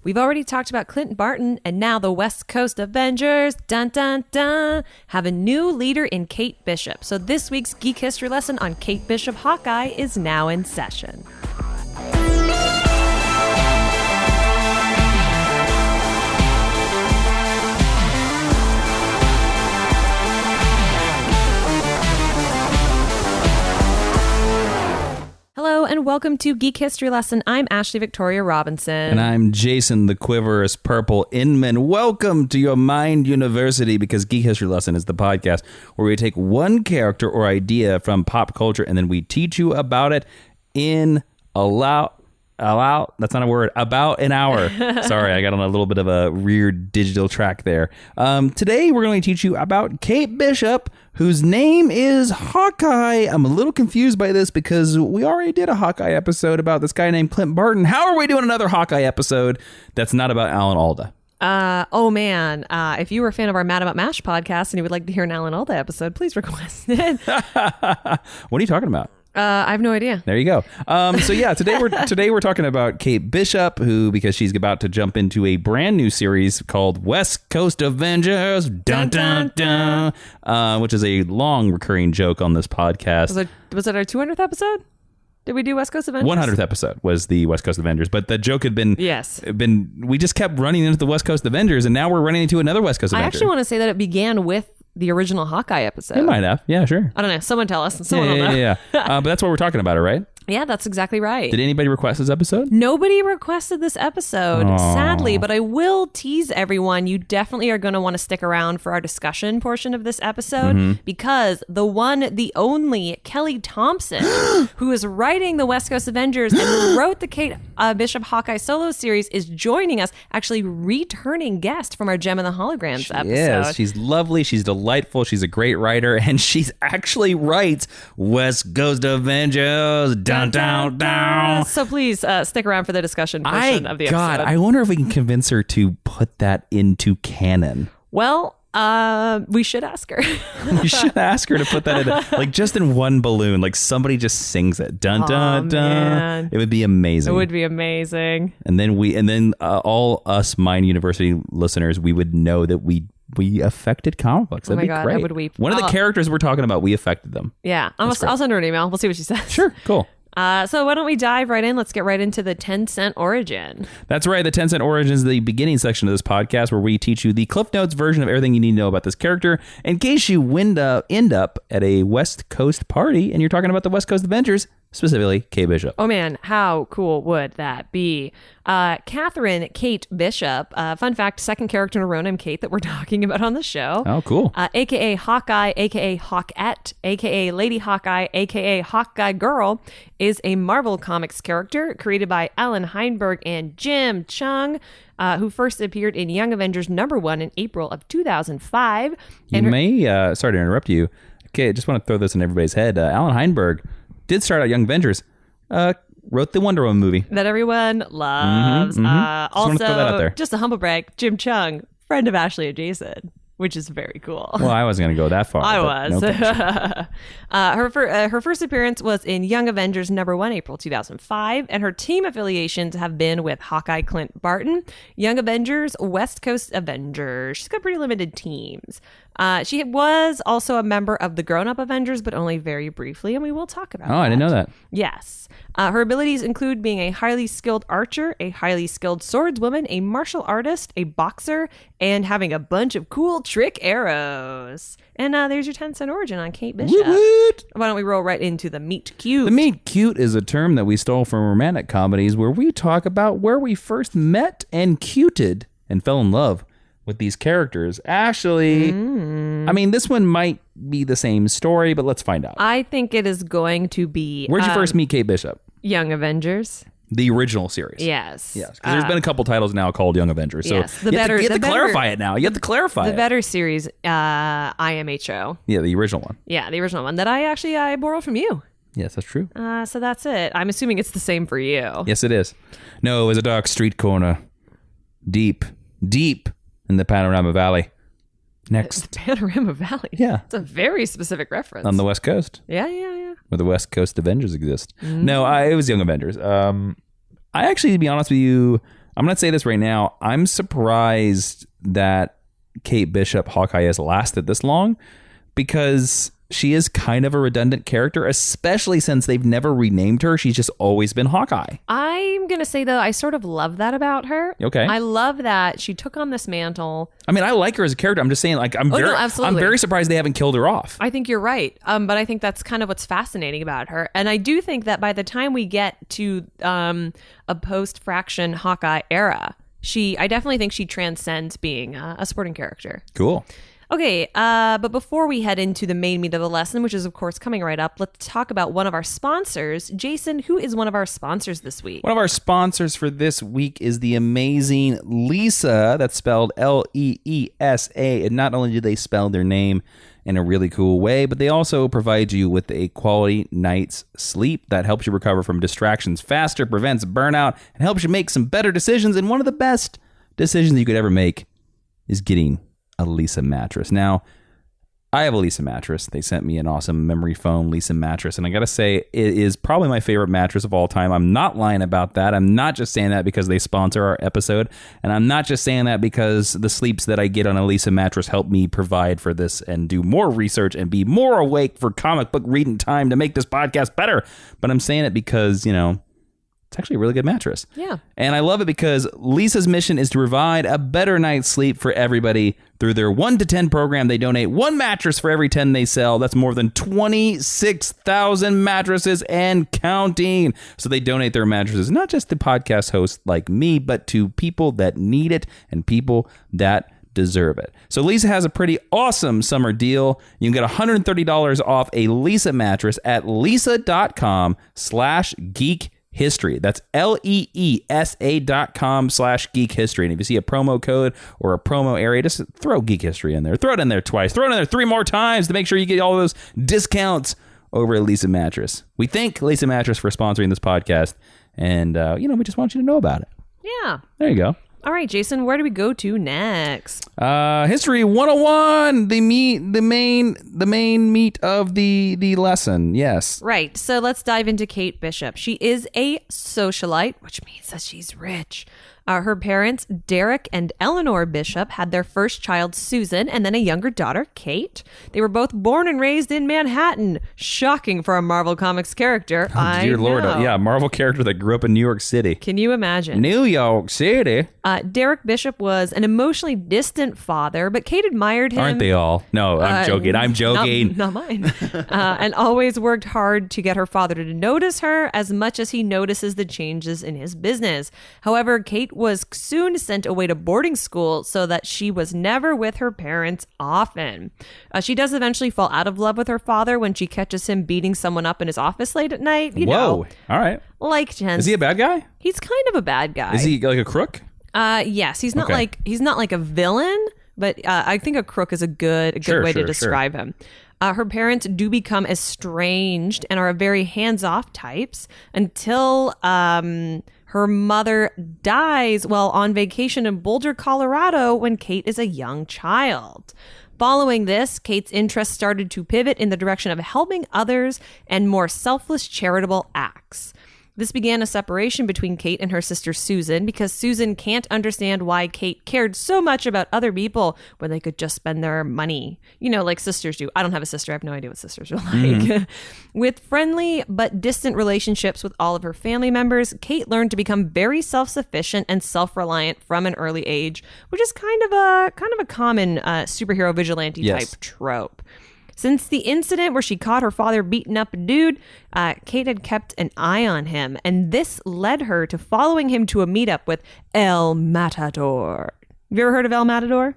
We've already talked about Clint Barton, and now the West Coast Avengers, dun dun dun, have a new leader in Kate Bishop. So this week's Geek History lesson on Kate Bishop Hawkeye is now in session. Hello and welcome to Geek History Lesson. I'm Ashley Victoria Robinson. And I'm Jason the Quiverous Purple Inman. Welcome to your Mind University, because Geek History Lesson is the podcast where we take one character or idea from pop culture and then we teach you about it in about an hour. Sorry, I got on a little bit of a weird digital track there. Today, we're going to teach you about Kate Bishop, whose name is Hawkeye. I'm a little confused by this because we already did a Hawkeye episode about this guy named Clint Barton. How are we doing another Hawkeye episode that's not about Alan Alda? If you were a fan of our Mad About MASH podcast and you would like to hear an Alan Alda episode, please request it. What are you talking about? I have no idea. There you go. Today we're talking about Kate Bishop, who, because she's about to jump into a brand new series called West Coast Avengers, dun dun dun, which is a long recurring joke on this podcast. Was it our 200th episode? Did we do West Coast Avengers? 100th episode was the West Coast Avengers, but the joke had been we just kept running into the West Coast Avengers, and now we're running into another West Coast Avenger. I actually want to say that it began with the original Hawkeye episode. It might have. Yeah, sure. I don't know. Someone tell us. Someone will know. Yeah. But that's what we're talking about, right? Yeah, that's exactly right. Did anybody request this episode? Nobody requested this episode, sadly, but I will tease everyone. You definitely are going to want to stick around for our discussion portion of this episode, because the one, the only Kelly Thompson, who is writing the West Coast Avengers and who wrote the Kate Bishop Hawkeye solo series, is joining us, actually returning guest from our Gem and the Holograms episode. Yes, she's lovely. She's delightful. She's a great writer, and she's actually writes West Coast Avengers. Down, down, down. So please stick around for the discussion portion of the episode. God, I wonder if we can convince her to put that into canon. Well, we should ask her. We should ask her to put that in, like, just in one balloon. Like, somebody just sings it. Dun, dun, dun. Man. It would be amazing. It would be amazing. And then all us Mind University listeners, we would know that we affected comic books. That'd be God, great. I would weep. One of the characters we're talking about, we affected them. Yeah, I'll send her an email. We'll see what she says. Sure, cool. So why don't we dive right in? Let's get right into the 10-cent origin. That's right. The 10-cent origin is the beginning section of this podcast where we teach you the Cliff Notes version of everything you need to know about this character in case you end up at a West Coast party and you're talking about the West Coast Avengers, specifically Kate Bishop. Oh man, how cool would that be? Catherine Kate Bishop, fun fact, second character in a row named Kate that we're talking about on the show. Oh, cool. AKA Hawkeye, AKA Hawkette, AKA Lady Hawkeye, AKA Hawkeye Girl, is a Marvel Comics character created by Alan Heinberg and Jim Chung, who first appeared in Young Avengers #1 in April of 2005. Sorry to interrupt you. Okay, I just want to throw this in everybody's head. Alan Heinberg did start out Young Avengers. Wrote the Wonder Woman movie that everyone loves. Also, just a humble brag, Jim Chung, friend of Ashley and Jason, which is very cool. Well, I wasn't going to go that far. I was. Her first appearance was in Young Avengers #1, April 2005, and her team affiliations have been with Hawkeye Clint Barton, Young Avengers, West Coast Avengers. She's got pretty limited teams. She was also a member of the Grown Up Avengers, but only very briefly, and we will talk about that. Oh, I didn't know that. Yes. Her abilities include being a highly skilled archer, a highly skilled swordswoman, a martial artist, a boxer, and having a bunch of cool trick arrows. And there's your 10-cent origin on Kate Bishop. What? Why don't we roll right into the meet cute? The meet cute is a term that we stole from romantic comedies where we talk about where we first met and cuted and fell in love with these characters. Ashley, I mean, this one might be the same story, but let's find out. I think it is going to be... Where'd you first meet Kate Bishop? Young Avengers. The original series. Yes. Yes. Because there's been a couple titles now called Young Avengers. So yes, you have to clarify it now. You have to clarify the better series, IMHO. Yeah, the original one. Yeah, the original one that I borrowed from you. Yes, that's true. So that's it. I'm assuming it's the same for you. Yes, it is. No, it was a dark street corner. Deep in the Panorama Valley. Next. The Panorama Valley? Yeah. It's a very specific reference. On the West Coast. Yeah. Where the West Coast Avengers exist. No, it was Young Avengers. I actually, to be honest with you, I'm going to say this right now. I'm surprised that Kate Bishop, Hawkeye, has lasted this long because she is kind of a redundant character, especially since they've never renamed her. She's just always been Hawkeye. I'm going to say, though, I sort of love that about her. Okay. I love that she took on this mantle. I mean, I like her as a character. I'm just saying, like, I'm very surprised they haven't killed her off. I think you're right. But I think that's kind of what's fascinating about her. And I do think that by the time we get to a post-Fraction Hawkeye era, I definitely think she transcends being a supporting character. Cool. Okay, but before we head into the main meat of the lesson, which is, of course, coming right up, let's talk about one of our sponsors. Jason, who is one of our sponsors this week? One of our sponsors for this week is the amazing Leesa. That's spelled Leesa. And not only do they spell their name in a really cool way, but they also provide you with a quality night's sleep that helps you recover from distractions faster, prevents burnout, and helps you make some better decisions. And one of the best decisions you could ever make is getting a Leesa mattress. Now, I have a Leesa mattress. They sent me an awesome memory foam Leesa mattress, and I gotta say, it is probably my favorite mattress of all time. I'm not lying about that. I'm not just saying that because they sponsor our episode, and I'm not just saying that because the sleeps that I get on a Leesa mattress help me provide for this and do more research and be more awake for comic book reading time to make this podcast better. But I'm saying it because, it's actually a really good mattress. Yeah. And I love it because Leesa's mission is to provide a better night's sleep for everybody. Through their 1 to 10 program, they donate 1 mattress for every 10 they sell. That's more than 26,000 mattresses and counting. So they donate their mattresses, not just to podcast hosts like me, but to people that need it and people that deserve it. So Leesa has a pretty awesome summer deal. You can get $130 off a Leesa mattress at leesa.com/geek history. That's LEESA.com/geek history. And if you see a promo code or a promo area, just throw geek history in there. Throw it in there twice. Throw it in there 3 more times to make sure you get all those discounts over at Leesa Mattress. We thank Leesa Mattress for sponsoring this podcast. And, we just want you to know about it. Yeah. There you go. All right, Jason, where do we go to next? History 101, the main meat of the lesson. Yes. Right. So let's dive into Kate Bishop. She is a socialite, which means that she's rich. Her parents, Derek and Eleanor Bishop, had their first child, Susan, and then a younger daughter, Kate. They were both born and raised in Manhattan. Shocking for a Marvel Comics character. Oh, dear Lord. Yeah, Marvel character that grew up in New York City. Can you imagine? New York City. Derek Bishop was an emotionally distant father, but Kate admired him. Aren't they all? No, I'm joking. I'm joking. Not mine. And always worked hard to get her father to notice her as much as he notices the changes in his business. However, Kate was soon sent away to boarding school so that she was never with her parents often. She does eventually fall out of love with her father when she catches him beating someone up in his office late at night. Whoa. All right. Like Jen. Is he a bad guy? He's kind of a bad guy. Is he like a crook? Yes. He's not he's not like a villain, but I think a crook is a good way to describe him. Her parents do become estranged and are very hands-off types until her mother dies while on vacation in Boulder, Colorado, when Kate is a young child. Following this, Kate's interests started to pivot in the direction of helping others and more selfless charitable acts. This began a separation between Kate and her sister Susan because Susan can't understand why Kate cared so much about other people when they could just spend their money, like sisters do. I don't have a sister. I have no idea what sisters are like. Mm-hmm. With friendly but distant relationships with all of her family members, Kate learned to become very self-sufficient and self-reliant from an early age, which is kind of a common superhero vigilante type trope. Since the incident where she caught her father beating up a dude, Kate had kept an eye on him, and this led her to following him to a meetup with El Matador. Have you ever heard of El Matador?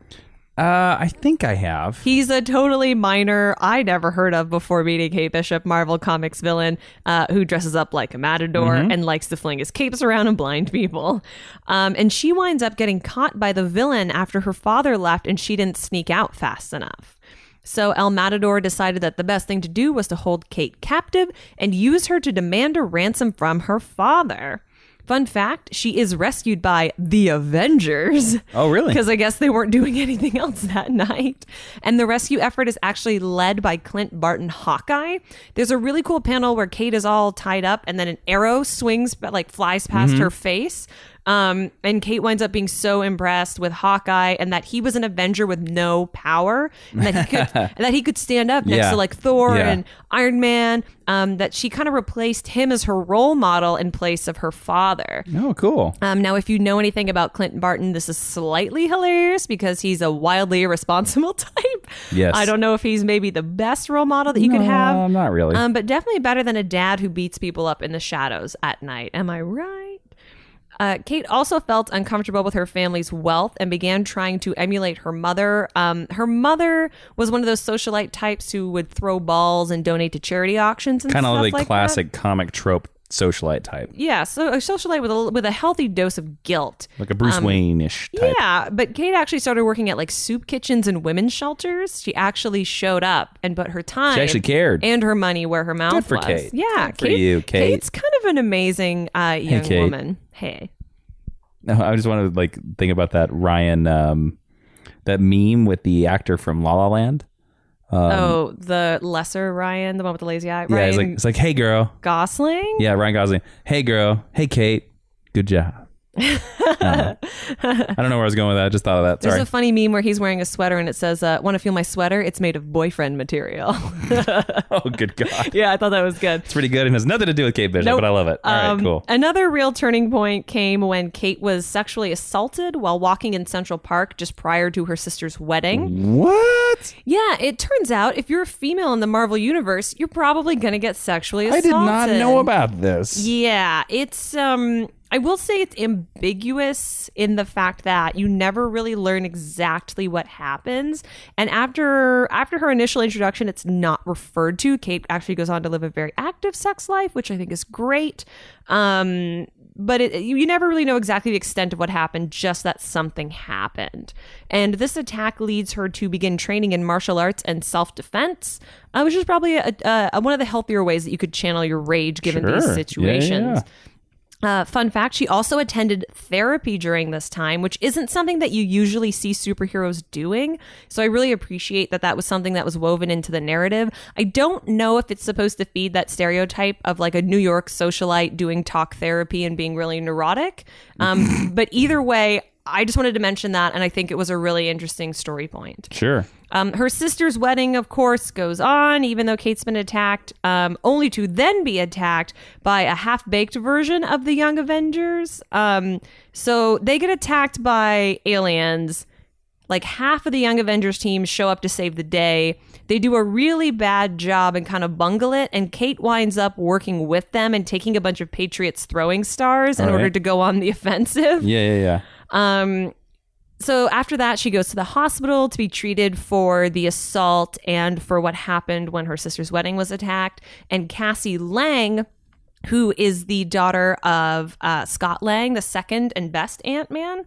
I think I have. He's a totally minor, I never heard of before meeting Kate Bishop, Marvel Comics villain, who dresses up like a matador and likes to fling his capes around and blind people. And she winds up getting caught by the villain after her father left and she didn't sneak out fast enough. So El Matador decided that the best thing to do was to hold Kate captive and use her to demand a ransom from her father. Fun fact, she is rescued by the Avengers. Oh, really? Because I guess they weren't doing anything else that night. And the rescue effort is actually led by Clint Barton Hawkeye. There's a really cool panel where Kate is all tied up and then an arrow swings, but flies past her face. And Kate winds up being so impressed with Hawkeye and that he was an Avenger with no power, and that he could stand up next to like Thor and Iron Man. That she kind of replaced him as her role model in place of her father. Oh, cool. Now, if you know anything about Clinton Barton, this is slightly hilarious because he's a wildly irresponsible type. Yes. I don't know if he's maybe the best role model that you could have. Not really. But definitely better than a dad who beats people up in the shadows at night. Am I right? Kate also felt uncomfortable with her family's wealth and began trying to emulate her mother. Her mother was one of those socialite types who would throw balls and donate to charity auctions and kind stuff of like the classic that. comic trope socialite type. Yeah, so a socialite with a healthy dose of guilt. Like a Bruce Wayne-ish type. Yeah, but Kate actually started working at like soup kitchens and women's shelters. She actually showed up and put her time. She actually cared. And her money where her mouth Good for was. Kate. Yeah, Good for you, Kate. Kate's kind of an amazing young Kate. woman. Hey. No, I just want to like think about that Ryan, that meme with the actor from La La Land. The lesser Ryan, the one with the lazy eye. Yeah, Ryan it's like, hey girl. Gosling? Yeah, Ryan Gosling. Hey girl. Hey Kate. Good job. I don't know where I was going with that. I just thought of that. Sorry. There's a funny meme where he's wearing a sweater and it says, want to feel my sweater? It's made of boyfriend material. Oh, good God. Yeah, I thought that was good. It's pretty good and has nothing to do with Kate Bishop, Nope. but I love it. All right, cool. Another real turning point came when Kate was sexually assaulted while walking in Central Park just prior to her sister's wedding. What? Yeah, it turns out if you're a female in the Marvel Universe, you're probably going to get sexually assaulted. I did not know about this. Yeah, it's I will say it's ambiguous in the fact that you never really learn exactly what happens. And after her initial introduction, it's not referred to. Kate actually goes on to live a very active sex life, which I think is great. But you never really know exactly the extent of what happened, just that something happened. And this attack leads her to begin training in martial arts and self-defense, which is probably one of the healthier ways that you could channel your rage given these situations. Fun fact, she also attended therapy during this time, which isn't something that you usually see superheroes doing. So I really appreciate that was something that was woven into the narrative. I don't know if it's supposed to feed that stereotype of like a New York socialite doing talk therapy and being really neurotic. But either way, I just wanted to mention that, and I think it was a really interesting story point. Sure. Her sister's wedding, of course, goes on, even though Kate's been attacked, only to then be attacked by a half-baked version of the Young Avengers. So they get attacked by aliens. Like half of the Young Avengers team show up to save the day. They do a really bad job and kind of bungle it, and Kate winds up working with them and taking a bunch of Patriots throwing stars in order to go on the offensive. Yeah. So after that, she goes to the hospital to be treated for the assault and for what happened when her sister's wedding was attacked. And Cassie Lang, who is the daughter of Scott Lang, the second and best Ant-Man,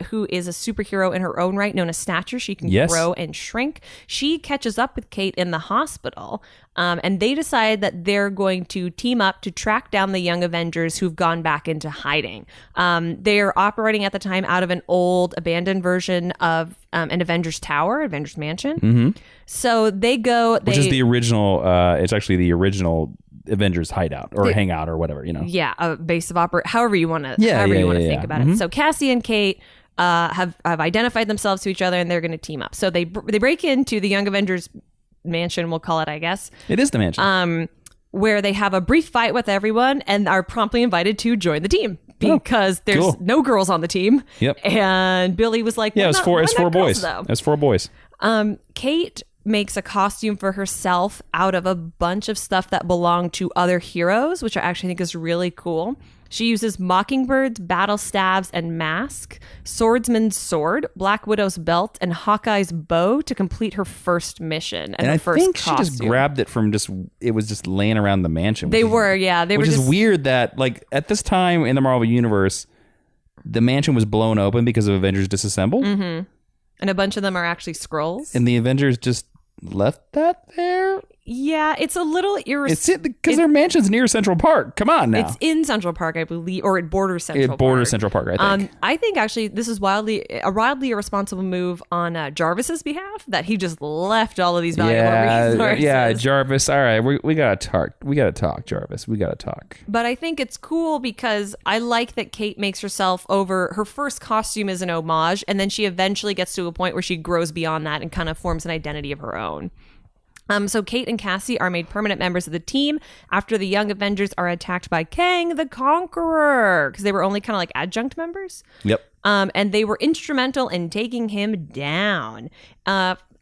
who is a superhero in her own right, known as Snatcher. She can grow and shrink. She catches up with Kate in the hospital, and they decide that they're going to team up to track down the Young Avengers who've gone back into hiding. They are operating at the time out of an old abandoned version of an Avengers Tower, Avengers Mansion. Mm-hmm. So they go... Which is the original... it's actually the original Avengers hideout or hangout or whatever, you know. Yeah, a base of however you want to think about it. So Cassie and Kate have identified themselves to each other, and they're going to team up. So they break into the Young Avengers mansion, we'll call it, I guess. It is the mansion. Where they have a brief fight with everyone and are promptly invited to join the team because there's no girls on the team. Yep. And Billy was like, it's four boys. It's 4 boys. Kate makes a costume for herself out of a bunch of stuff that belonged to other heroes, which I actually think is really cool. She uses Mockingbird's battle staves and mask, Swordsman's sword, Black Widow's belt, and Hawkeye's bow to complete her first mission and her first think costume. She just grabbed it from it was just laying around the mansion. They were just weird that like at this time in the Marvel Universe, the mansion was blown open because of Avengers Disassembled. Mm-hmm. And a bunch of them are actually Skrulls. And the Avengers just left that there? Yeah, it's a little It's because their mansion's near Central Park. Come on now. It's in Central Park, I believe, or it borders Central Park. It borders Central Park, I think. I think actually this is wildly irresponsible move on Jarvis's behalf that he just left all of these valuable resources. Yeah, Jarvis. All right, we gotta talk. We gotta talk, Jarvis. We gotta talk. But I think it's cool because I like that Kate makes herself over. Her first costume is an homage, and then she eventually gets to a point where she grows beyond that and kind of forms an identity of her own. So Kate and Cassie are made permanent members of the team after the Young Avengers are attacked by Kang the Conqueror, because they were only kind of like adjunct members. Yep. And they were instrumental in taking him down.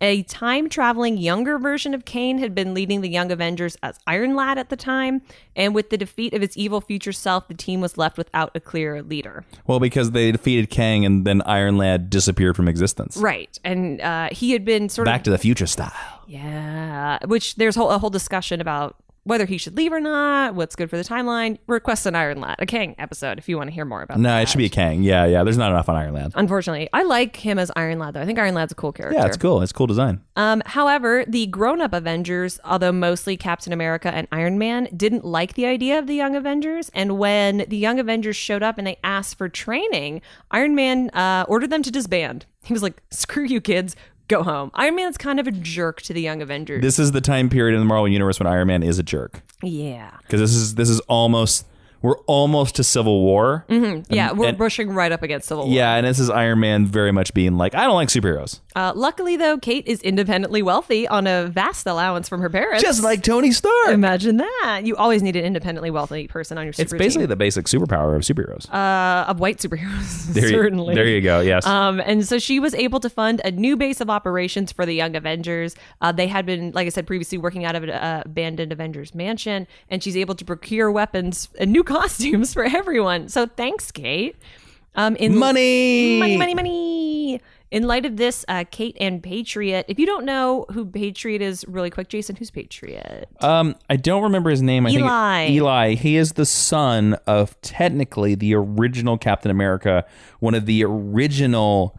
A time-traveling younger version of Kane had been leading the Young Avengers as Iron Lad at the time, and with the defeat of its evil future self, the team was left without a clear leader. Well, because they defeated Kang, and then Iron Lad disappeared from existence. Right, and he had been sort of... Back to the Future style. Yeah, which there's a whole discussion about whether he should leave or not, what's good for the timeline. Request an Iron Lad, a Kang episode, if you want to hear more about that. No, it should be a Kang. Yeah. There's not enough on Iron Lad. Unfortunately. I like him as Iron Lad, though. I think Iron Lad's a cool character. Yeah, it's cool. It's a cool design. However, the grown-up Avengers, although mostly Captain America and Iron Man, didn't like the idea of the Young Avengers. And when the Young Avengers showed up and they asked for training, Iron Man ordered them to disband. He was like, screw you, kids. Go home. Iron Man's kind of a jerk to the Young Avengers. This is the time period in the Marvel Universe when Iron Man is a jerk. Yeah. Because this is almost... We're almost to Civil War. Mm-hmm. Yeah, we're brushing right up against Civil War. Yeah, and this is Iron Man very much being like, I don't like superheroes. Luckily, though, Kate is independently wealthy on a vast allowance from her parents. Just like Tony Stark. Imagine that. You always need an independently wealthy person on your super team. It's basically the basic superpower of superheroes. Of white superheroes, certainly. There you go, yes. And so she was able to fund a new base of operations for the Young Avengers. They had been, like I said previously, working out of an abandoned Avengers mansion, and she's able to procure weapons and new costumes for everyone. So thanks, Kate. Money. In light of this, Kate and Patriot. If you don't know who Patriot is, really quick, Jason, who's Patriot? I don't remember his name. Eli. He is the son of technically the original Captain America, one of the original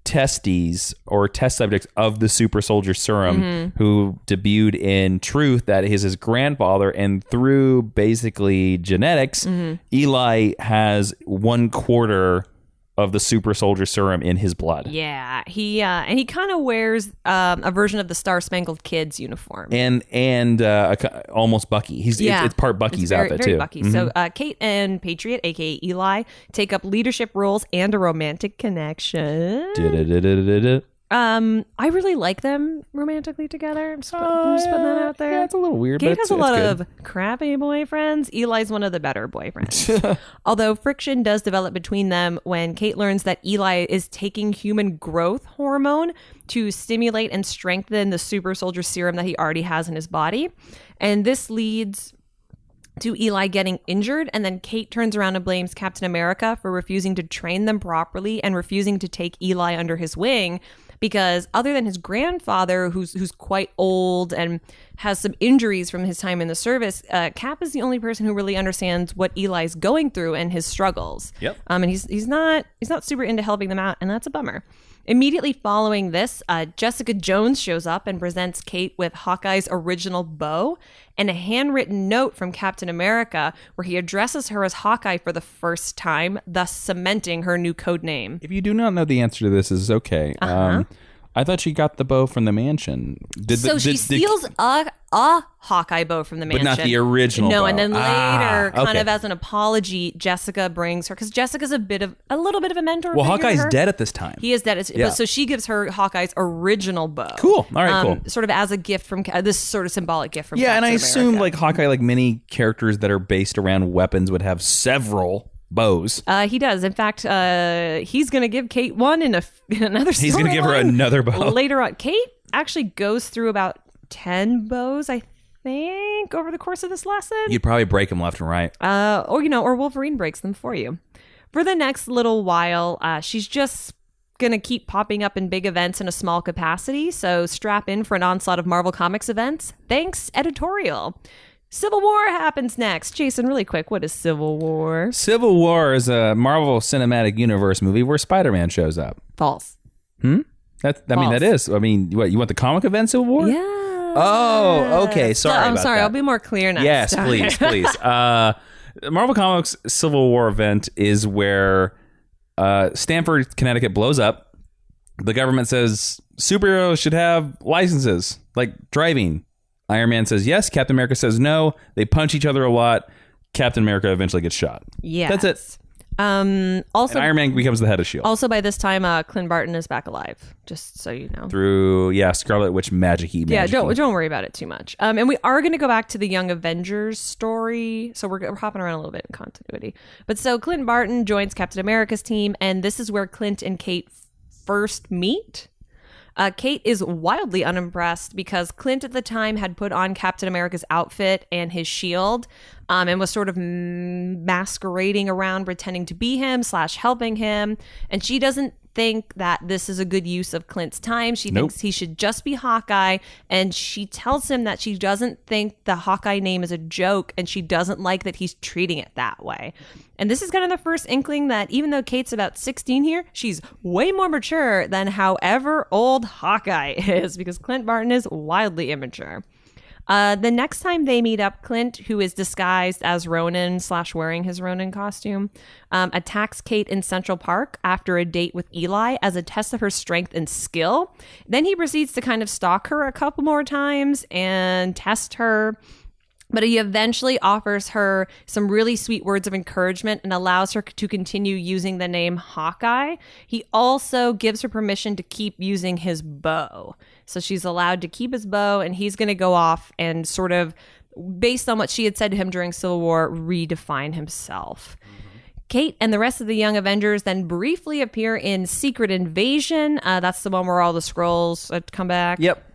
testes or test subjects of the super soldier serum, who debuted in Truth that is his grandfather, and through basically genetics, Eli has 1/4 of the super soldier serum in his blood. Yeah, and he kind of wears a version of the Star Spangled Kid's uniform, and almost Bucky. It's part Bucky's outfit very too. Bucky. So Kate and Patriot, aka Eli, take up leadership roles and a romantic connection. I really like them romantically together. I'm just putting that out there. Yeah, it's a little weird. Kate but has a lot of crappy boyfriends. Eli's one of the better boyfriends. Although friction does develop between them when Kate learns that Eli is taking human growth hormone to stimulate and strengthen the super soldier serum that he already has in his body. And this leads to Eli getting injured, and then Kate turns around and blames Captain America for refusing to train them properly and refusing to take Eli under his wing, because other than his grandfather, who's quite old and has some injuries from his time in the service, Cap is the only person who really understands what Eli's going through and his struggles. Yep. And he's not super into helping them out, and that's a bummer. Immediately following this, Jessica Jones shows up and presents Kate with Hawkeye's original bow and a handwritten note from Captain America where he addresses her as Hawkeye for the first time, thus cementing her new code name. If you do not know the answer to this, is okay. I thought she got the bow from the mansion. She steals a Hawkeye bow from the mansion. But not the original bow. And then later, kind of as an apology, Jessica brings her, because Jessica's a little bit of a mentor. Well, Hawkeye's dead at this time. He is dead. Yeah. So she gives her Hawkeye's original bow. Cool. All right, cool. Sort of as a gift from, this sort of symbolic gift from Captain America. And I assume like Hawkeye, like many characters that are based around weapons, would have several bows. He does. In fact, he's going to give Kate one in another story. He's going to give her another bow. Later on. Kate actually goes through about 10 bows, I think, over the course of this lesson. You'd probably break them left and right. Or Wolverine breaks them for you. For the next little while, she's just going to keep popping up in big events in a small capacity, so strap in for an onslaught of Marvel Comics events. Thanks, editorial. Civil War happens next. Jason, really quick, what is Civil War? Civil War is a Marvel Cinematic Universe movie where Spider-Man shows up. False. That is. I mean, what, you want the comic event Civil War? Yeah. Oh, okay. Sorry. I'm about sorry. that. I'll be more clear next Yes, time. please. Marvel Comics Civil War event is where Stamford, Connecticut blows up. The government says superheroes should have licenses, like driving. Iron Man says yes. Captain America says no. They punch each other a lot. Captain America eventually gets shot. Yeah. That's it. Also, and Iron Man becomes the head of S.H.I.E.L.D. Also, by this time, Clint Barton is back alive, just so you know. Through, Scarlet Witch magic-y. Yeah, don't worry about it too much. And we are going to go back to the Young Avengers story, so we're hopping around a little bit in continuity. But so Clint Barton joins Captain America's team, and this is where Clint and Kate first meet. Kate is wildly unimpressed because Clint at the time had put on Captain America's outfit and his shield and was sort of masquerading around pretending to be him / helping him. And she doesn't think that this is a good use of Clint's time. She thinks he should just be Hawkeye. And she tells him that she doesn't think the Hawkeye name is a joke and she doesn't like that he's treating it that way. And this is kind of the first inkling that even though Kate's about 16 here, she's way more mature than however old Hawkeye is, because Clint Barton is wildly immature. The next time they meet up, Clint, who is disguised as Ronin / wearing his Ronin costume, attacks Kate in Central Park after a date with Eli as a test of her strength and skill. Then he proceeds to kind of stalk her a couple more times and test her. But he eventually offers her some really sweet words of encouragement and allows her to continue using the name Hawkeye. He also gives her permission to keep using his bow. So she's allowed to keep his bow, and he's going to go off and sort of, based on what she had said to him during Civil War, redefine himself. Kate and the rest of the Young Avengers then briefly appear in Secret Invasion. That's the one where all the Skrulls come back. Yep.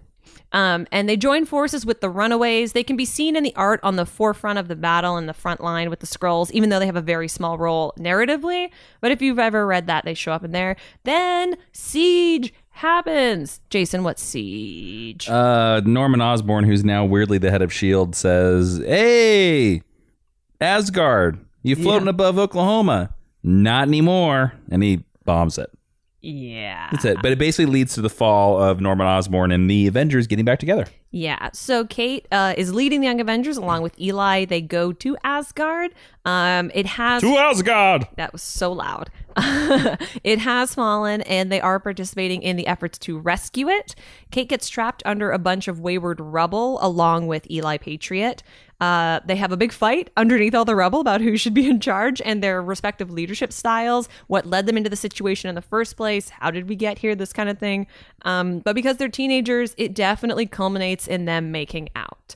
And they join forces with the Runaways. They can be seen in the art on the forefront of the battle in the front line with the Skrulls, even though they have a very small role narratively. But if you've ever read that, they show up in there. Then Siege happens. Jason, what's Siege? Norman Osborn, who's now weirdly the head of S.H.I.E.L.D., says, "Hey, Asgard, you floating above Oklahoma? Not anymore." And he bombs it. Yeah. That's it. But it basically leads to the fall of Norman Osborn and the Avengers getting back together. Yeah. So Kate is leading the Young Avengers along with Eli. They go to Asgard. It has... To Asgard! That was so loud. It has fallen, and they are participating in the efforts to rescue it. Kate gets trapped under a bunch of wayward rubble along with Eli Patriot. They have a big fight underneath all the rubble about who should be in charge and their respective leadership styles, what led them into the situation in the first place, how did we get here, this kind of thing. But because they're teenagers, it definitely culminates in them making out.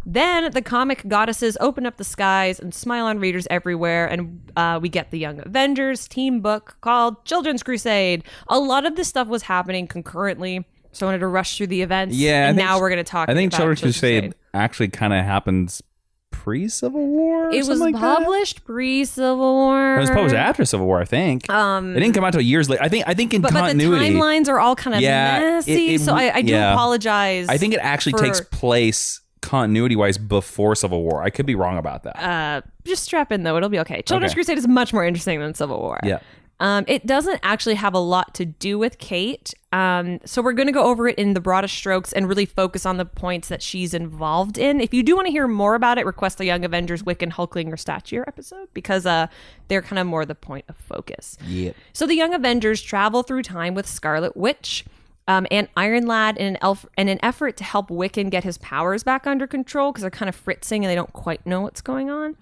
Then the comic goddesses open up the skies and smile on readers everywhere, and we get the Young Avengers team book called Children's Crusade. A lot of this stuff was happening concurrently, so I wanted to rush through the events. Yeah, and now we're going to talk. I think about Children's Crusade actually kind of happens pre-Civil War. It was published pre-Civil War. It was published after Civil War, I think. It didn't come out until years later. I think in continuity, but the timelines are all kind of messy. So I do apologize. I think it actually takes place continuity-wise before Civil War. I could be wrong about that. Just strap in, though. It'll be okay. Children's Crusade is much more interesting than Civil War. Yeah. It doesn't actually have a lot to do with Kate. So we're going to go over it in the broadest strokes and really focus on the points that she's involved in. If you do want to hear more about it, request the Young Avengers Wiccan Hulkling Statue Year episode, because they're kind of more the point of focus. Yep. So the Young Avengers travel through time with Scarlet Witch and Iron Lad in an effort to help Wiccan get his powers back under control, because they're kind of fritzing and they don't quite know what's going on.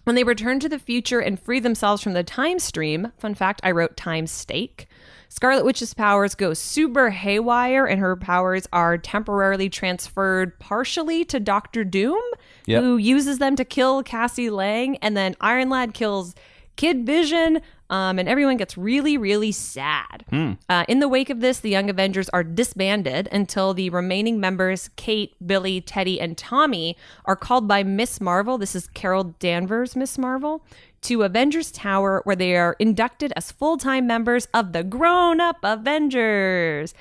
When they return to the future and free themselves from the time stream, fun fact, I wrote time stake, Scarlet Witch's powers go super haywire, and her powers are temporarily transferred partially to Doctor Doom, who uses them to kill Cassie Lang, and then Iron Lad kills Kid Vision, and everyone gets really, really sad. In the wake of this, the Young Avengers are disbanded until the remaining members, Kate, Billy, Teddy, and Tommy, are called by Miss Marvel, this is Carol Danvers' Miss Marvel, to Avengers Tower, where they are inducted as full-time members of the Grown-Up Avengers.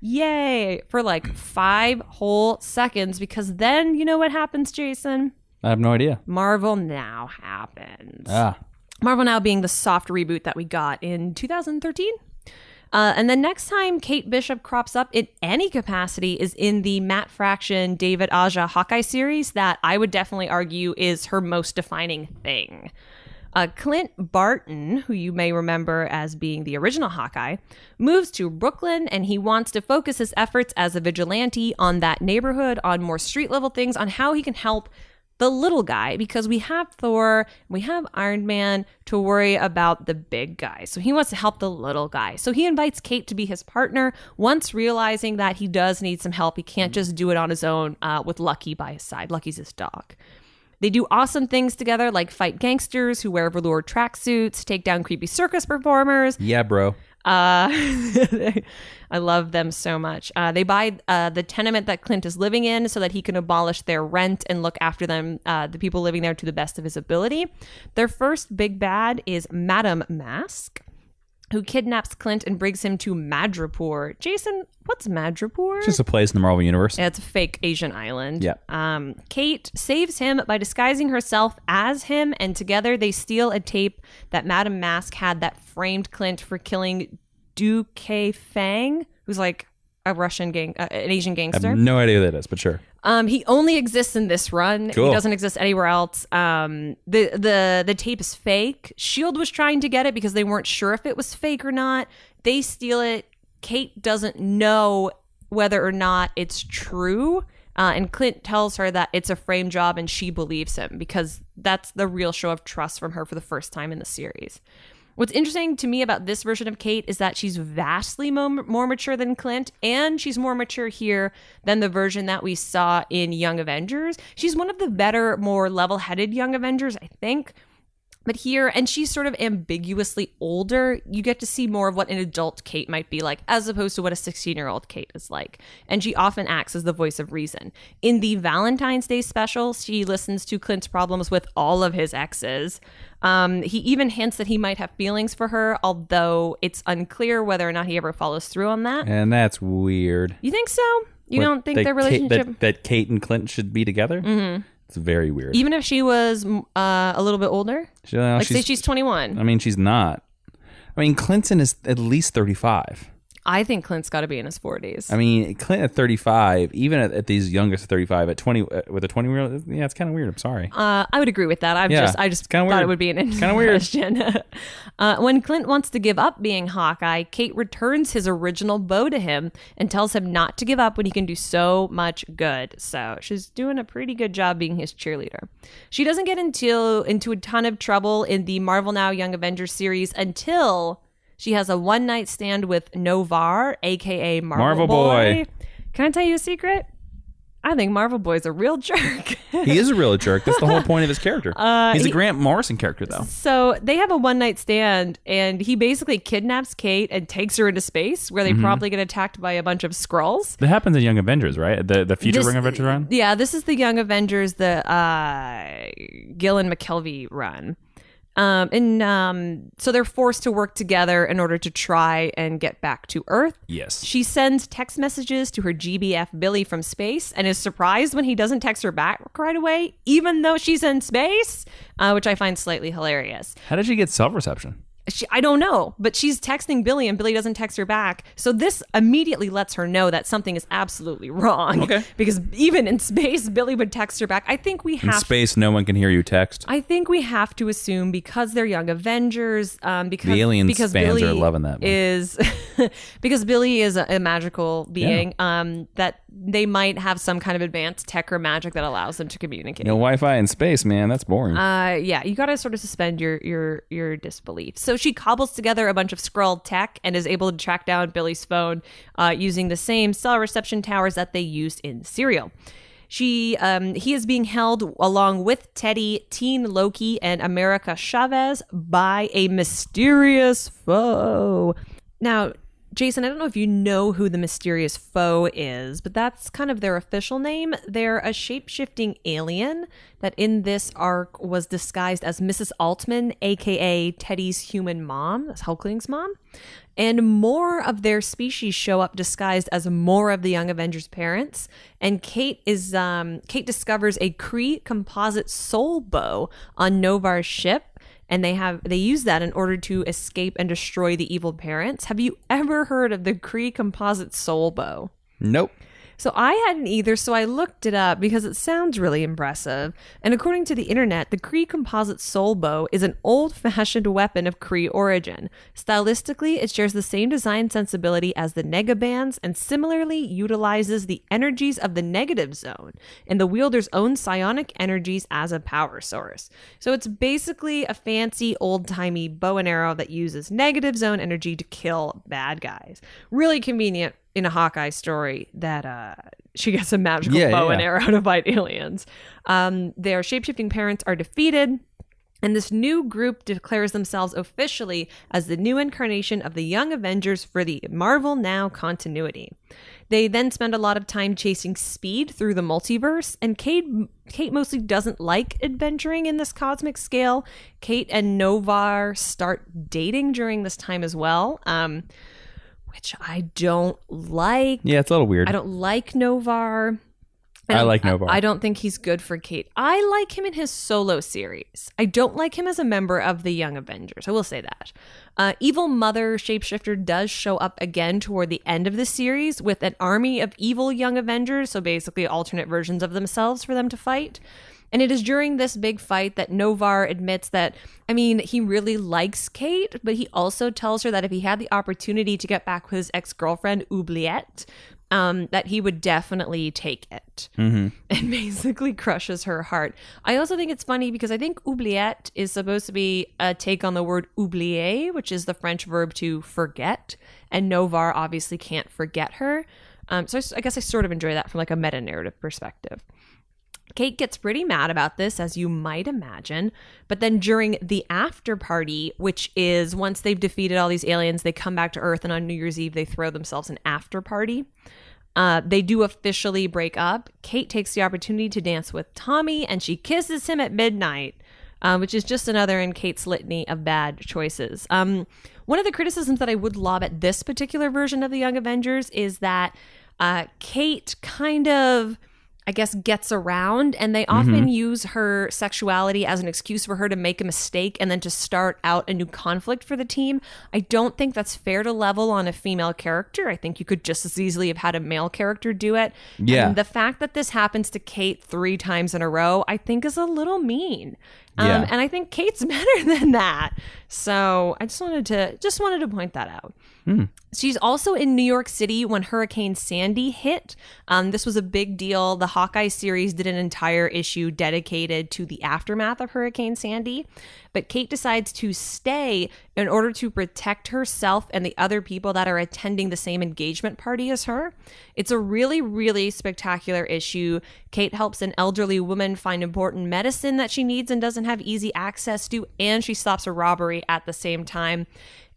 Yay! For like 5 whole seconds, because then, you know what happens, Jason? I have no idea. Marvel Now happens. Ah. Marvel Now being the soft reboot that we got in 2013. And the next time Kate Bishop crops up in any capacity is in the Matt Fraction, David Aja Hawkeye series that I would definitely argue is her most defining thing. Clint Barton, who you may remember as being the original Hawkeye, moves to Brooklyn, and he wants to focus his efforts as a vigilante on that neighborhood, on more street-level things, on how he can help the little guy, because we have Thor, we have Iron Man to worry about the big guy. So he wants to help the little guy. So he invites Kate to be his partner, once realizing that he does need some help. He can't just do it on his own with Lucky by his side. Lucky's his dog. They do awesome things together, like fight gangsters who wear velour tracksuits, take down creepy circus performers. Yeah, bro. I love them so much. They buy the tenement that Clint is living in so that he can abolish their rent and look after them, the people living there, to the best of his ability. Their first big bad is Madame Mask, who kidnaps Clint and brings him to Madripoor. Jason, what's Madripoor? It's just a place in the Marvel Universe. Yeah, it's a fake Asian island. Yeah. Kate saves him by disguising herself as him, and together they steal a tape that Madame Mask had that framed Clint for killing Du Ke Fang, who's like a Russian an Asian gangster. I have no idea who that is, but sure. He only exists in this run. Cool. He doesn't exist anywhere else. The tape is fake. S.H.I.E.L.D. was trying to get it because they weren't sure if it was fake or not. They steal it. Kate doesn't know whether or not it's true. And Clint tells her that it's a frame job, and she believes him because that's the real show of trust from her for the first time in the series. What's interesting to me about this version of Kate is that she's vastly more mature than Clint, and she's more mature here than the version that we saw in Young Avengers. She's one of the better, more level-headed Young Avengers, I think. But here, and she's sort of ambiguously older, you get to see more of what an adult Kate might be like, as opposed to what a 16-year-old Kate is like. And she often acts as the voice of reason. In the Valentine's Day special, she listens to Clint's problems with all of his exes. He even hints that he might have feelings for her, although it's unclear whether or not he ever follows through on that. And that's weird. You think so? You don't think their relationship... That Kate and Clint should be together? Mm-hmm. It's very weird. Even if she was a little bit older? Say she's 21. I mean, she's not. I mean, Clinton is at least 35. I think Clint's got to be in his 40s. I mean, Clint at 35, even at these youngest at 35, at 20, with a 20-year-old, yeah, it's kind of weird. I'm sorry. I would agree with that. I just thought weird. It would be an interesting question. When Clint wants to give up being Hawkeye, Kate returns his original bow to him and tells him not to give up when he can do so much good. So she's doing a pretty good job being his cheerleader. She doesn't get into a ton of trouble in the Marvel Now Young Avengers series until... she has a one-night stand with Novar, a.k.a. Marvel Boy. Can I tell you a secret? I think Marvel Boy's a real jerk. He is a real jerk. That's the whole point of his character. He's a Grant Morrison character, though. So they have a one-night stand, and he basically kidnaps Kate and takes her into space, where they probably get attacked by a bunch of Skrulls. That happens in Young Avengers, right? The future Young Avengers run? Yeah, this is the Young Avengers, the Gillen McKelvey run. So they're forced to work together in order to try and get back to Earth. Yes. She sends text messages to her GBF Billy from space and is surprised when he doesn't text her back right away, even though she's in space, which I find slightly hilarious. How did she get self-reception? I don't know, but she's texting Billy and Billy doesn't text her back. So this immediately lets her know that something is absolutely wrong. Okay. Because even in space, Billy would text her back. I think we have... In space, no one can hear you text. I think we have to assume because they're Young Avengers, because the Aliens because fans Billy are loving that one. Is because Billy is a magical being, that they might have some kind of advanced tech or magic that allows them to communicate. No Wi-Fi in space, man. That's boring. Yeah, you got to sort of suspend your disbelief. So she cobbles together a bunch of Skrull tech and is able to track down Billy's phone using the same cell reception towers that they used in Serial. He is being held along with Teddy, Teen Loki, and America Chavez by a mysterious foe. Now, Jason, I don't know if you know who the mysterious foe is, but that's kind of their official name. They're a shape-shifting alien that in this arc was disguised as Mrs. Altman, aka Teddy's human mom, that's Hulkling's mom. And more of their species show up disguised as more of the Young Avengers' parents. And Kate discovers a Kree composite soul bow on Novar's ship. and they use that in order to escape and destroy the evil parents. Have you ever heard of the Kree composite soul bow? Nope. So I hadn't either, so I looked it up because it sounds really impressive. And according to the internet, the Kree composite soul bow is an old-fashioned weapon of Kree origin. Stylistically, it shares the same design sensibility as the negabands and similarly utilizes the energies of the negative zone and the wielder's own psionic energies as a power source. So it's basically a fancy, old-timey bow and arrow that uses negative zone energy to kill bad guys. Really convenient in a Hawkeye story that she gets a magical bow and arrow to fight aliens. Their shapeshifting parents are defeated, and this new group declares themselves officially as the new incarnation of the Young Avengers for the Marvel Now continuity. They then spend a lot of time chasing speed through the multiverse, and Kate mostly doesn't like adventuring in this cosmic scale. Kate and Novar start dating during this time as well. Which I don't like. Yeah, it's a little weird. I don't like Novar. I like Novar. I don't think he's good for Kate. I like him in his solo series. I don't like him as a member of the Young Avengers. I will say that. Evil Mother Shapeshifter does show up again toward the end of the series with an army of evil Young Avengers, so basically alternate versions of themselves for them to fight. And it is during this big fight that Novar admits that, he really likes Kate, but he also tells her that if he had the opportunity to get back with his ex-girlfriend, Oubliette, that he would definitely take it. And basically crushes her heart. I also think it's funny because I think Oubliette is supposed to be a take on the word oublier, which is the French verb to forget. And Novar obviously can't forget her. So I guess I sort of enjoy that from like a meta-narrative perspective. Kate gets pretty mad about this, as you might imagine. But then during the after party, which is once they've defeated all these aliens, they come back to Earth, and on New Year's Eve, they throw themselves an after party. They do officially break up. Kate takes the opportunity to dance with Tommy, and she kisses him at midnight, which is just another in Kate's litany of bad choices. One of the criticisms that I would lob at this particular version of the Young Avengers is that Kate kind of, I guess, gets around, and they often use her sexuality as an excuse for her to make a mistake and then to start out a new conflict for the team. I don't think that's fair to level on a female character. I think you could just as easily have had a male character do it. Yeah. And the fact that this happens to Kate 3 times in a row, I think is a little mean. And I think Kate's better than that. So I just wanted to point that out. She's also in New York City when Hurricane Sandy hit. This was a big deal. The Hawkeye series did an entire issue dedicated to the aftermath of Hurricane Sandy. But Kate decides to stay in order to protect herself and the other people that are attending the same engagement party as her. It's a really, really spectacular issue. Kate helps an elderly woman find important medicine that she needs and doesn't have easy access to, and she stops a robbery at the same time.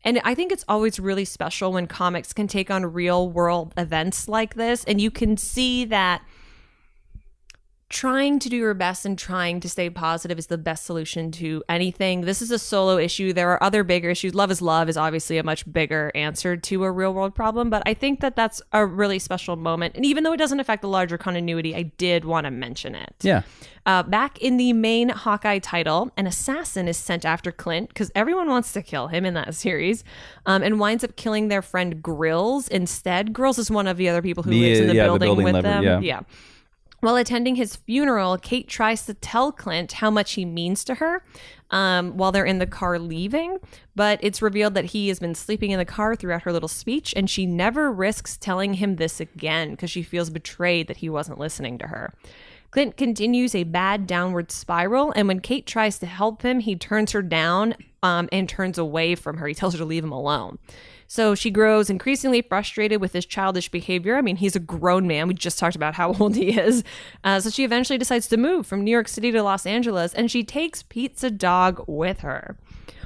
And I think it's always really special when comics can take on real world events like this, and you can see that trying to do your best and trying to stay positive is the best solution to anything. This is a solo issue. There are other bigger issues. Love is Love is obviously a much bigger answer to a real world problem, but I think that that's a really special moment. And even though it doesn't affect the larger continuity, I did want to mention it. Yeah. Back in the main Hawkeye title, an assassin is sent after Clint because everyone wants to kill him in that series, and winds up killing their friend Grills instead. Grills is one of the other people who lives in the building with lever, them. Yeah. While attending his funeral, Kate tries to tell Clint how much he means to her while they're in the car leaving, but it's revealed that he has been sleeping in the car throughout her little speech, and she never risks telling him this again because she feels betrayed that he wasn't listening to her. Clint continues a bad downward spiral, and when Kate tries to help him, he turns her down and turns away from her. He tells her to leave him alone. So she grows increasingly frustrated with his childish behavior. I mean, he's a grown man. We just talked about how old he is. So she eventually decides to move from New York City to Los Angeles, and she takes Pizza Dog with her.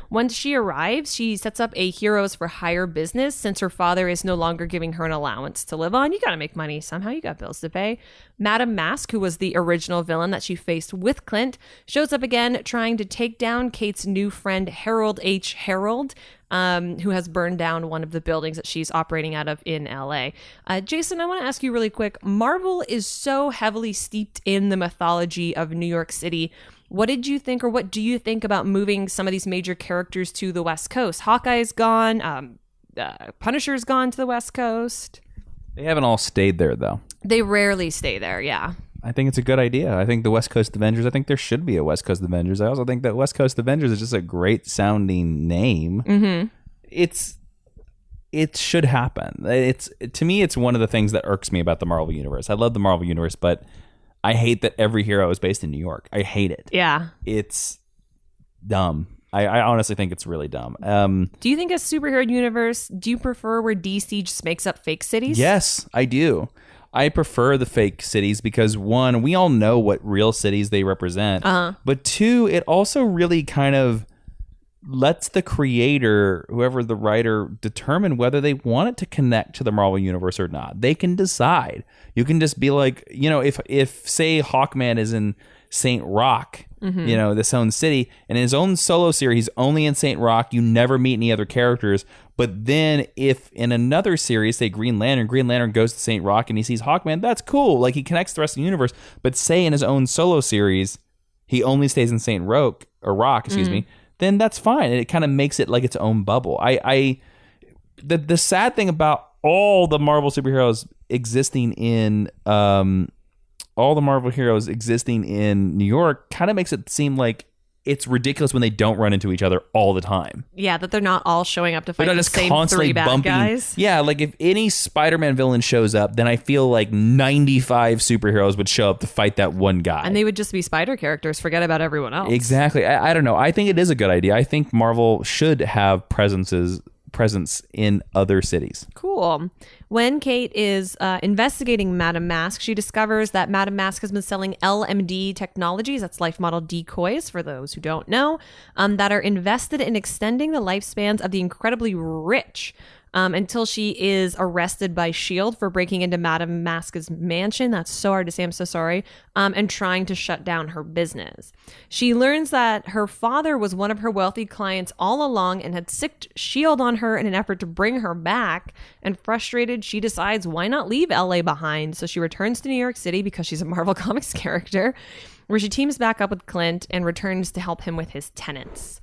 Once she arrives, she sets up a Heroes for Hire business since her father is no longer giving her an allowance to live on. You got to make money somehow. You got bills to pay. Madame Mask, who was the original villain that she faced with Clint, shows up again trying to take down Kate's new friend Harold H. Harold, who has burned down one of the buildings that she's operating out of in LA. Jason, I want to ask you really quick. Marvel is so heavily steeped in the mythology of New York City. What did you think, or what do you think about moving some of these major characters to the West Coast? Hawkeye's gone. Punisher's gone to the West Coast. They haven't all stayed there, though. They rarely stay there, yeah. I think it's a good idea. I think the West Coast Avengers, I think there should be a West Coast Avengers. I also think that West Coast Avengers is just a great sounding name. Mm-hmm. It should happen. To me, it's one of the things that irks me about the Marvel Universe. I love the Marvel Universe, but I hate that every hero is based in New York. I hate it. Yeah. It's dumb. I honestly think it's really dumb. Do you think a superhero universe, do you prefer where DC just makes up fake cities? Yes, I do. I prefer the fake cities because, one, we all know what real cities they represent. But two, it also really kind of lets the creator, whoever the writer, determine whether they want it to connect to the Marvel Universe or not. They can decide. You can just be like, if say Hawkman is in St. Rock, this own city, and in his own solo series, he's only in St. Rock. You never meet any other characters. But then if in another series, say Green Lantern goes to St. Rock and he sees Hawkman, that's cool. Like, he connects the rest of the universe. But say in his own solo series, he only stays in St. Rock, then that's fine. And it kind of makes it like its own bubble. The sad thing about all the Marvel superheroes existing in New York kind of makes it seem like it's ridiculous when they don't run into each other all the time. Yeah, that they're not all showing up to fight the same three bad guys. Yeah, like if any Spider-Man villain shows up, then I feel like 95 superheroes would show up to fight that one guy. And they would just be spider characters. Forget about everyone else. Exactly. I don't know. I think it is a good idea. I think Marvel should have presence in other cities. Cool. When Kate is investigating Madame Mask, she discovers that Madame Mask has been selling LMD technologies, that's life model decoys for those who don't know, that are invested in extending the lifespans of the incredibly rich. Until she is arrested by S.H.I.E.L.D. for breaking into Madame Mask's mansion. That's so hard to say, I'm so sorry. And trying to shut down her business. She learns that her father was one of her wealthy clients all along and had sicked S.H.I.E.L.D. on her in an effort to bring her back. And frustrated, she decides, why not leave LA behind? So she returns to New York City because she's a Marvel Comics character, where she teams back up with Clint and returns to help him with his tenants.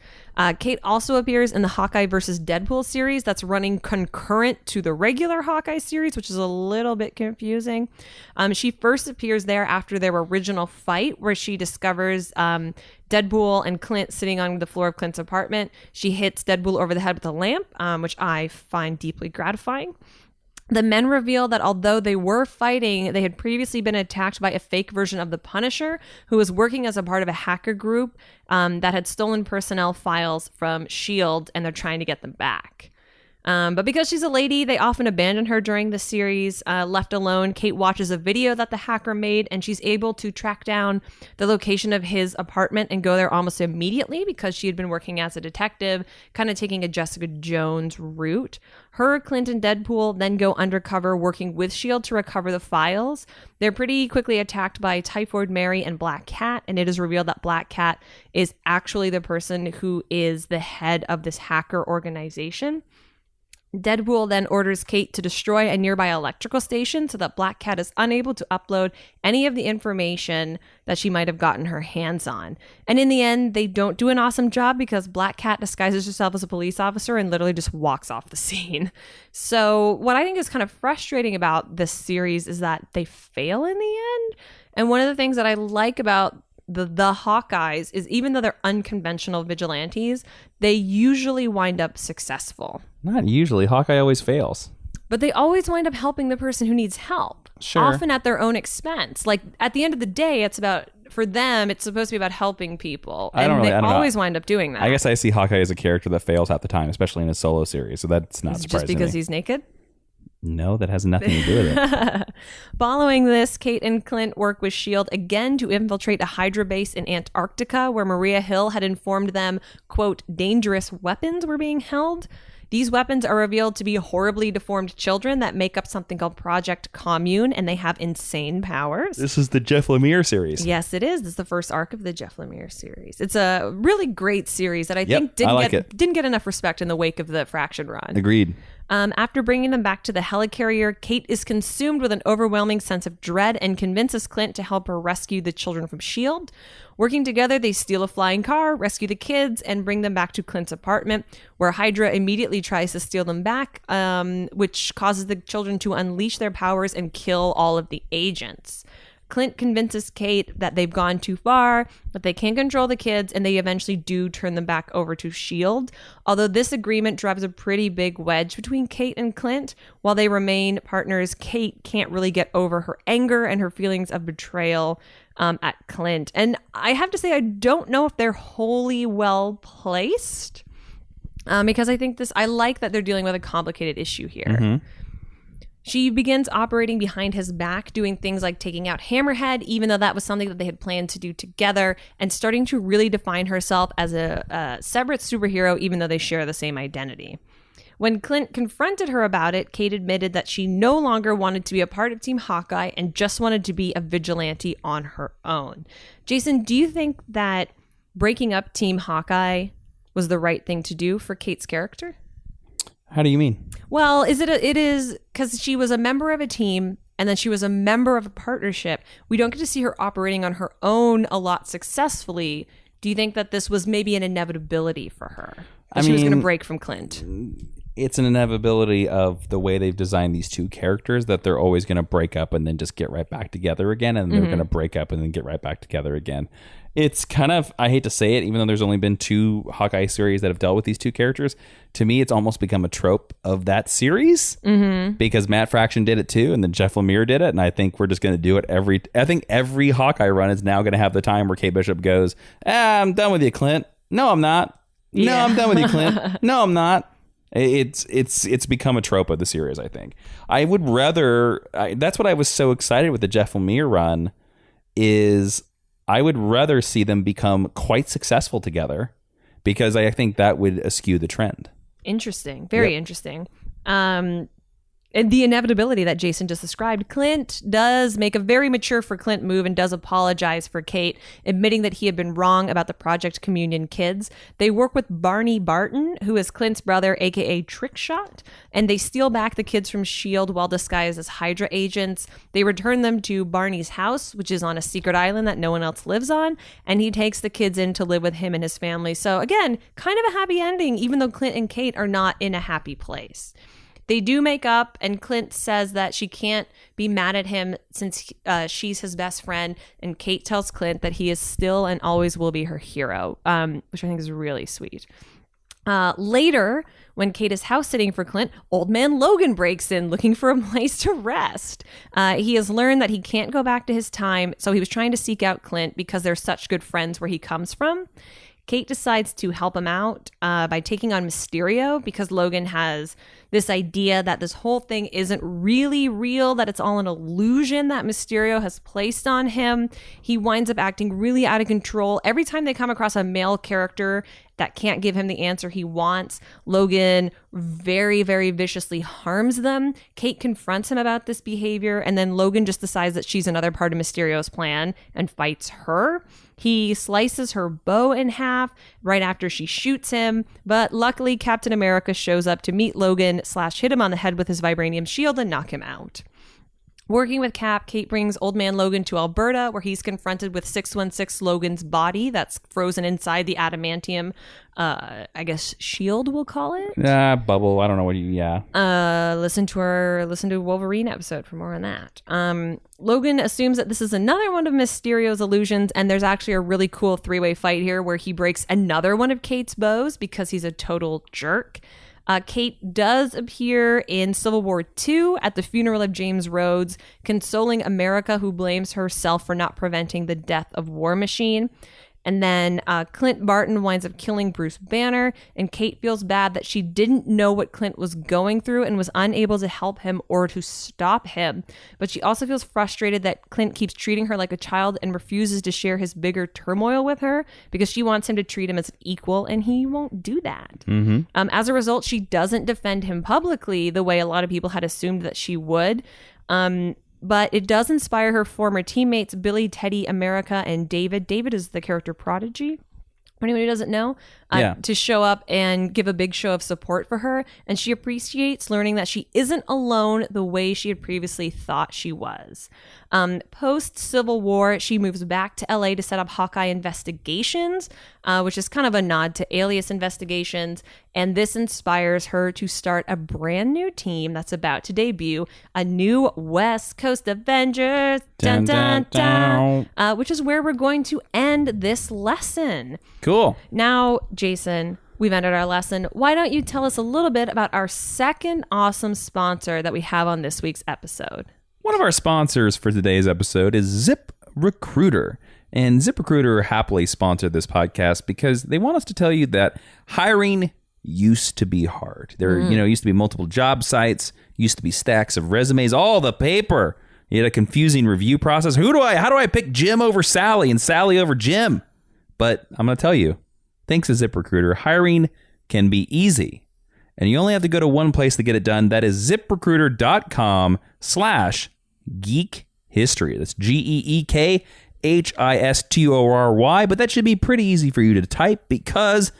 Kate also appears in the Hawkeye versus Deadpool series that's running concurrent to the regular Hawkeye series, which is a little bit confusing. She first appears there after their original fight, where she discovers Deadpool and Clint sitting on the floor of Clint's apartment. She hits Deadpool over the head with a lamp, which I find deeply gratifying. The men reveal that although they were fighting, they had previously been attacked by a fake version of the Punisher, who was working as a part of a hacker group that had stolen personnel files from S.H.I.E.L.D., and they're trying to get them back. But because she's a lady, they often abandon her during the series. Left alone, Kate watches a video that the hacker made, and she's able to track down the location of his apartment and go there almost immediately because she had been working as a detective, kind of taking a Jessica Jones route. Her, Clint, and Deadpool then go undercover working with S.H.I.E.L.D. to recover the files. They're pretty quickly attacked by Typhoid Mary and Black Cat, and it is revealed that Black Cat is actually the person who is the head of this hacker organization. Deadpool then orders Kate to destroy a nearby electrical station so that Black Cat is unable to upload any of the information that she might have gotten her hands on. And in the end, they don't do an awesome job because Black Cat disguises herself as a police officer and literally just walks off the scene. So what I think is kind of frustrating about this series is that they fail in the end. And one of the things that I like about the Hawkeyes is even though they're unconventional vigilantes, they usually wind up successful. Not usually. Hawkeye always fails. But they always wind up helping the person who needs help. Sure. Often at their own expense. Like, at the end of the day, it's about, for them, it's supposed to be about helping people. And they always wind up doing that. I guess I see Hawkeye as a character that fails half the time, especially in his solo series. So that's not surprising. Just because he's naked? No, that has nothing to do with it. Following this, Kate and Clint work with S.H.I.E.L.D. again to infiltrate a Hydra base in Antarctica, where Maria Hill had informed them, quote, dangerous weapons were being held. These weapons are revealed to be horribly deformed children that make up something called Project Commune, and they have insane powers. This is the Jeff Lemire series. Yes, it is. This is the first arc of the Jeff Lemire series. It's a really great series that I think didn't get enough respect in the wake of the Fraction run. Agreed. After bringing them back to the helicarrier, Kate is consumed with an overwhelming sense of dread and convinces Clint to help her rescue the children from S.H.I.E.L.D. Working together, they steal a flying car, rescue the kids, and bring them back to Clint's apartment, where Hydra immediately tries to steal them back, which causes the children to unleash their powers and kill all of the agents. Clint convinces Kate that they've gone too far, that they can't control the kids, and they eventually do turn them back over to S.H.I.E.L.D. Although this agreement drives a pretty big wedge between Kate and Clint. While they remain partners, Kate can't really get over her anger and her feelings of betrayal at Clint. And I have to say, I don't know if they're wholly well placed, because I like that they're dealing with a complicated issue here. Mm-hmm. She begins operating behind his back, doing things like taking out Hammerhead, even though that was something that they had planned to do together, and starting to really define herself as a separate superhero, even though they share the same identity. When Clint confronted her about it, Kate admitted that she no longer wanted to be a part of Team Hawkeye and just wanted to be a vigilante on her own. Jason, do you think that breaking up Team Hawkeye was the right thing to do for Kate's character? How do you mean? Well, it is because she was a member of a team and then she was a member of a partnership. We don't get to see her operating on her own a lot successfully. Do you think that this was maybe an inevitability for her? That she was going to break from Clint? It's an inevitability of the way they've designed these two characters, that they're always going to break up and then just get right back together again. And they're going to break up and then get right back together again. It's kind of, I hate to say it, even though there's only been 2 Hawkeye series that have dealt with these two characters, to me, it's almost become a trope of that series, because Matt Fraction did it too, and then Jeff Lemire did it, and I think we're just going to do it I think every Hawkeye run is now going to have the time where Kate Bishop goes, I'm done with you, Clint. No, I'm not. No, I'm done with you, Clint. No, I'm not. It's become a trope of the series, I think. I would rather, that's what I was so excited with the Jeff Lemire run, is I would rather see them become quite successful together, because I think that would eschew the trend. Interesting. Very interesting. And the inevitability that Jason just described, Clint does make a very mature for Clint move and does apologize for Kate, admitting that he had been wrong about the Project Communion kids. They work with Barney Barton, who is Clint's brother, aka Trickshot, and they steal back the kids from S.H.I.E.L.D. while disguised as Hydra agents. They return them to Barney's house, which is on a secret island that no one else lives on, and he takes the kids in to live with him and his family. So again, kind of a happy ending, even though Clint and Kate are not in a happy place. They do make up, and Clint says that she can't be mad at him since she's his best friend, and Kate tells Clint that he is still and always will be her hero, which I think is really sweet. Later, when Kate is house sitting for Clint, Old Man Logan breaks in looking for a place to rest. He has learned that he can't go back to his time, so he was trying to seek out Clint because they're such good friends where he comes from. Kate decides to help him out by taking on Mysterio, because Logan has this idea that this whole thing isn't really real, that it's all an illusion that Mysterio has placed on him. He winds up acting really out of control. Every time they come across a male character that can't give him the answer he wants, Logan very, very viciously harms them. Kate confronts him about this behavior, and then Logan just decides that she's another part of Mysterio's plan and fights her. He slices her bow in half right after she shoots him, but luckily Captain America shows up to meet Logan / hit him on the head with his vibranium shield and knock him out. Working with Cap, Kate brings Old Man Logan to Alberta, where he's confronted with 616 Logan's body that's frozen inside the adamantium, I guess shield we'll call it. Bubble. I don't know what listen to Wolverine episode for more on that. Logan assumes that this is another one of Mysterio's illusions, and there's actually a really cool 3-way fight here where he breaks another one of Kate's bows because he's a total jerk. Kate does appear in Civil War II at the funeral of James Rhodes, consoling America, who blames herself for not preventing the death of War Machine. And then Clint Barton winds up killing Bruce Banner, and Kate feels bad that she didn't know what Clint was going through and was unable to help him or to stop him. But she also feels frustrated that Clint keeps treating her like a child and refuses to share his bigger turmoil with her because she wants him to treat him as an equal, and he won't do that. As a result, she doesn't defend him publicly the way a lot of people had assumed that she would. But it does inspire her former teammates, Billy, Teddy, America, and David. David is the character Prodigy. for anyone who doesn't know, to show up and give a big show of support for her. And she appreciates learning that she isn't alone the way she had previously thought she was. Post-Civil War, she moves back to LA to set up Hawkeye Investigations, which is kind of a nod to Alias Investigations. And this inspires her to start a brand new team that's about to debut, a new West Coast Avengers, dun, dun, dun, which is where we're going to end this lesson. Cool. Now, Jason, we've ended our lesson. Why don't you tell us a little bit about our second awesome sponsor that we have on this week's episode? One of our sponsors for today's episode is ZipRecruiter. And ZipRecruiter happily sponsored this podcast because they want us to tell you that hiring used to be hard. There, used to be multiple job sites, used to be stacks of resumes, all the paper. You had a confusing review process. How do I pick Jim over Sally and Sally over Jim? But I'm going to tell you, thanks to ZipRecruiter, hiring can be easy. And you only have to go to one place to get it done. That is ZipRecruiter.com/geekhistory. That's GeekHistory. But that should be pretty easy for you to type because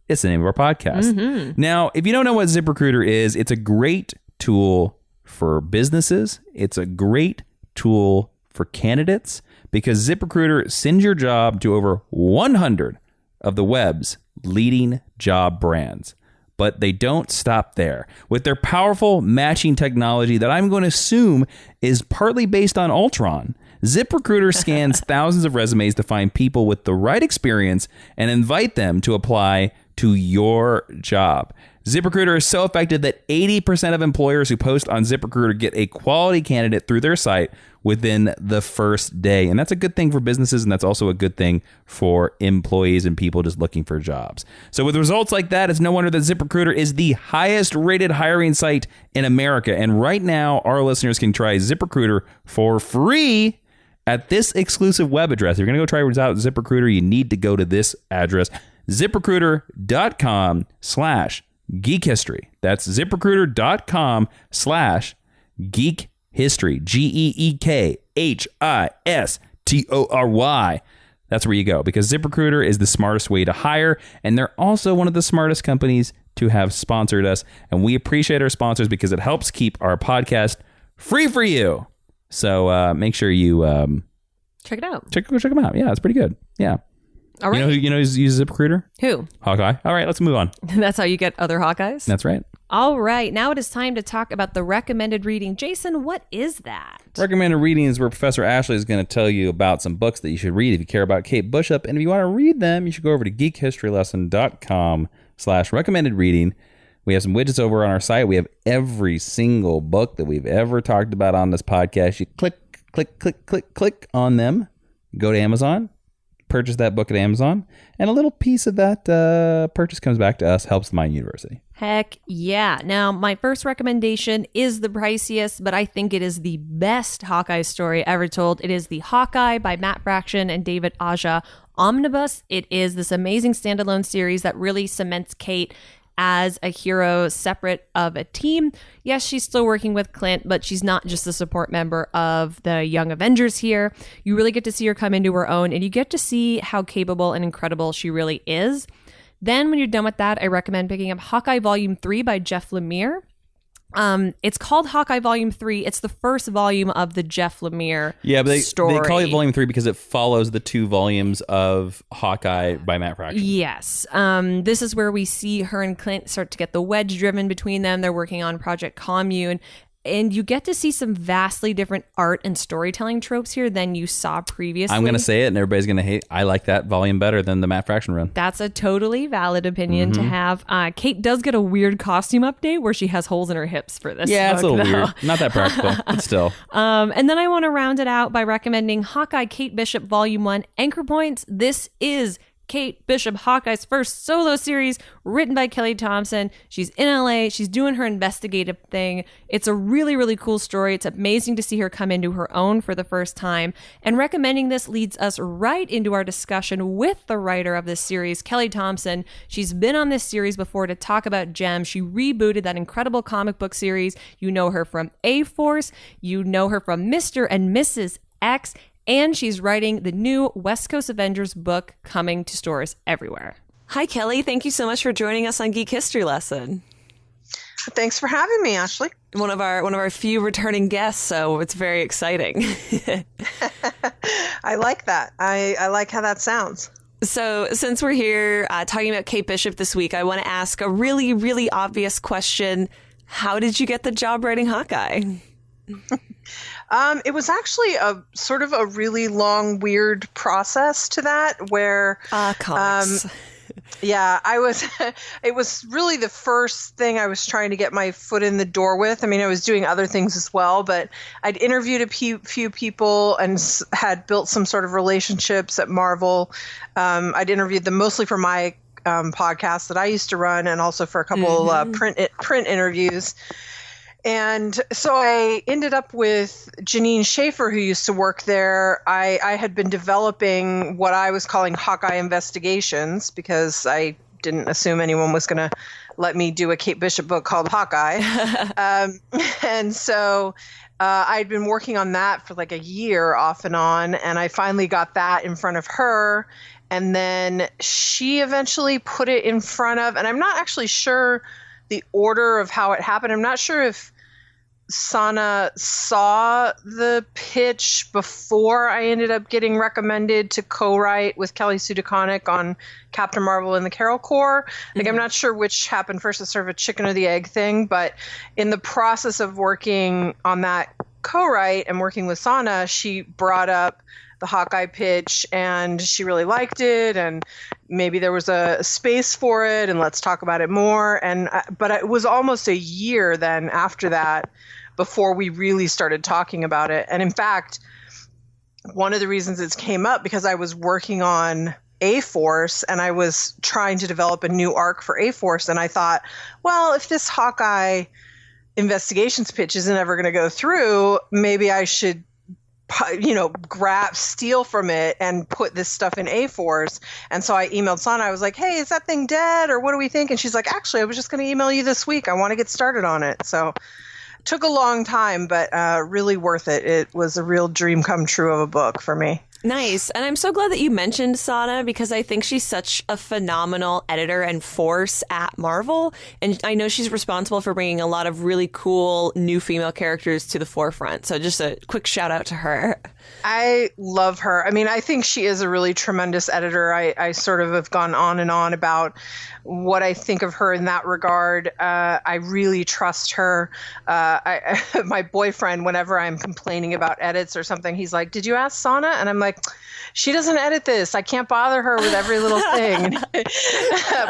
it's the name of our podcast. Mm-hmm. Now, if you don't know what ZipRecruiter is, it's a great tool for businesses. It's a great tool for candidates because ZipRecruiter sends your job to over 100 of the web's leading job brands. But they don't stop there. With their powerful matching technology that I'm going to assume is partly based on Ultron, ZipRecruiter scans thousands of resumes to find people with the right experience and invite them to apply to your job. ZipRecruiter is so effective that 80% of employers who post on ZipRecruiter get a quality candidate through their site within the first day. And that's a good thing for businesses, and that's also a good thing for employees and people just looking for jobs. So with results like that, it's no wonder that ZipRecruiter is the highest rated hiring site in America. And right now, our listeners can try ZipRecruiter for free at this exclusive web address. If you're going to go try out ZipRecruiter, you need to go to this address, ZipRecruiter.com/geekhistory. That's ZipRecruiter.com/geekhistory. GeekHistory. That's where you go because ZipRecruiter is the smartest way to hire, and they're also one of the smartest companies to have sponsored us. And we appreciate our sponsors because it helps keep our podcast free for you. So make sure you check it out. Check them out. Yeah, it's pretty good. Yeah. All right. You know who uses ZipRecruiter? Who? Hawkeye. All right, let's move on. That's how you get other Hawkeyes? That's right. All right. Now it is time to talk about the recommended reading. Jason, what is that? Recommended reading is where Professor Ashley is going to tell you about some books that you should read if you care about Kate Bishop. And if you want to read them, you should go over to geekhistorylesson.com/recommended reading. We have some widgets over on our site. We have every single book that we've ever talked about on this podcast. You click on them. Go to Amazon. Purchase that book at Amazon, and a little piece of that purchase comes back to us, helps the Mind University. Heck yeah. Now, my first recommendation is the priciest, but I think it is the best Hawkeye story ever told. It is the Hawkeye by Matt Fraction and David Aja Omnibus. It is this amazing standalone series that really cements Kate as a hero separate of a team. Yes, she's still working with Clint, but she's not just a support member of the Young Avengers here. You really get to see her come into her own, and you get to see how capable and incredible she really is. Then when you're done with that, I recommend picking up Hawkeye Volume 3 by Jeff Lemire. It's called Hawkeye Volume 3. It's the first volume of the Jeff Lemire story. They call it Volume 3 because it follows the 2 volumes of Hawkeye by Matt Fraction. Yes. This is where we see her and Clint start to get the wedge driven between them. They're working on Project Commune. And you get to see some vastly different art and storytelling tropes here than you saw previously. I'm going to say it, and everybody's going to hate. I like that volume better than the Matt Fraction run. That's a totally valid opinion to have. Kate does get a weird costume update where she has holes in her hips for this. Yeah, book, it's a little though. weird. Not that practical, but still. And then I want to round it out by recommending Hawkeye Kate Bishop Volume 1 Anchor Points. This is Kate Bishop Hawkeye's first solo series, written by Kelly Thompson. She's in LA. She's doing her investigative thing. It's a really, really cool story. It's amazing to see her come into her own for the first time. And recommending this leads us right into our discussion with the writer of this series, Kelly Thompson. She's been on this series before to talk about Gem. She rebooted that incredible comic book series. You know her from A-Force. You know her from Mr. and Mrs. X. and she's writing the new West Coast Avengers book coming to stores everywhere. Hi, Kelly. Thank you so much for joining us on Geek History Lesson. Thanks for having me, Ashley. One of our few returning guests, so it's very exciting. I like that. I like how that sounds. So since we're here talking about Kate Bishop this week, I want to ask a really, really obvious question. How did you get the job writing Hawkeye? It was actually a sort of a really long, weird process to that where comics. Yeah, it was really the first thing I was trying to get my foot in the door with. I mean, I was doing other things as well, but I'd interviewed a few people and had built some sort of relationships at Marvel. I'd interviewed them mostly for my podcast that I used to run and also for a couple print interviews. And so I ended up with Janine Schaefer, who used to work there. I had been developing what I was calling Hawkeye investigations because I didn't assume anyone was going to let me do a Kate Bishop book called Hawkeye. And so I'd been working on that for like a year off and on, and I finally got that in front of her. And then she eventually put it in front of, and I'm not actually sure the order of how it happened. I'm not sure if Sana saw the pitch before I ended up getting recommended to co-write with Kelly Sue DeConnick on Captain Marvel and the Carol Corps. Like, I'm not sure which happened first. It's sort of a chicken or the egg thing, but in the process of working on that co-write and working with Sana, she brought up the Hawkeye pitch and she really liked it, and maybe there was a space for it, and let's talk about it more. And but it was almost a year then after that before we really started talking about it. And in fact, one of the reasons it came up because I was working on A-Force and I was trying to develop a new arc for A-Force, and I thought, well, if this Hawkeye investigations pitch isn't ever going to go through, maybe I should steal from it and put this stuff in A-Force. And so I emailed Sana. I was like, hey, is that thing dead? Or what do we think? And she's like, actually, I was just going to email you this week. I want to get started on it. So it took a long time, but really worth it. It was a real dream come true of a book for me. Nice. And I'm so glad that you mentioned Sana because I think she's such a phenomenal editor and force at Marvel. And I know she's responsible for bringing a lot of really cool new female characters to the forefront. So just a quick shout out to her. I love her. I mean, I think she is a really tremendous editor. I sort of have gone on and on about what I think of her in that regard. I really trust her. My boyfriend, whenever I'm complaining about edits or something, he's like, did you ask Sana? And I'm like, she doesn't edit this. I can't bother her with every little thing.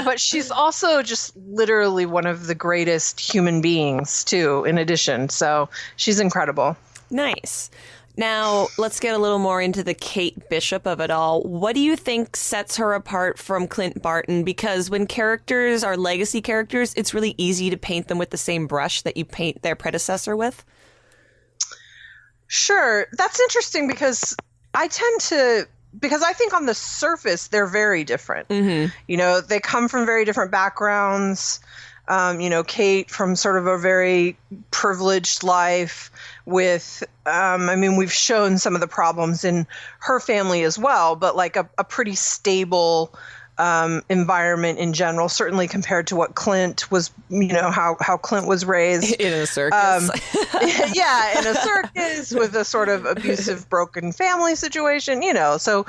But she's also just literally one of the greatest human beings, too, in addition. So she's incredible. Nice. Now, let's get a little more into the Kate Bishop of it all. What do you think sets her apart from Clint Barton? Because when characters are legacy characters, it's really easy to paint them with the same brush that you paint their predecessor with. Sure. That's interesting because I think on the surface, they're very different. Mm-hmm. They come from very different backgrounds. Kate from sort of a very privileged life with, we've shown some of the problems in her family as well, but like a pretty stable environment in general, certainly compared to what Clint was, how Clint was raised. In a circus. Yeah, in a circus with a sort of abusive, broken family situation, So,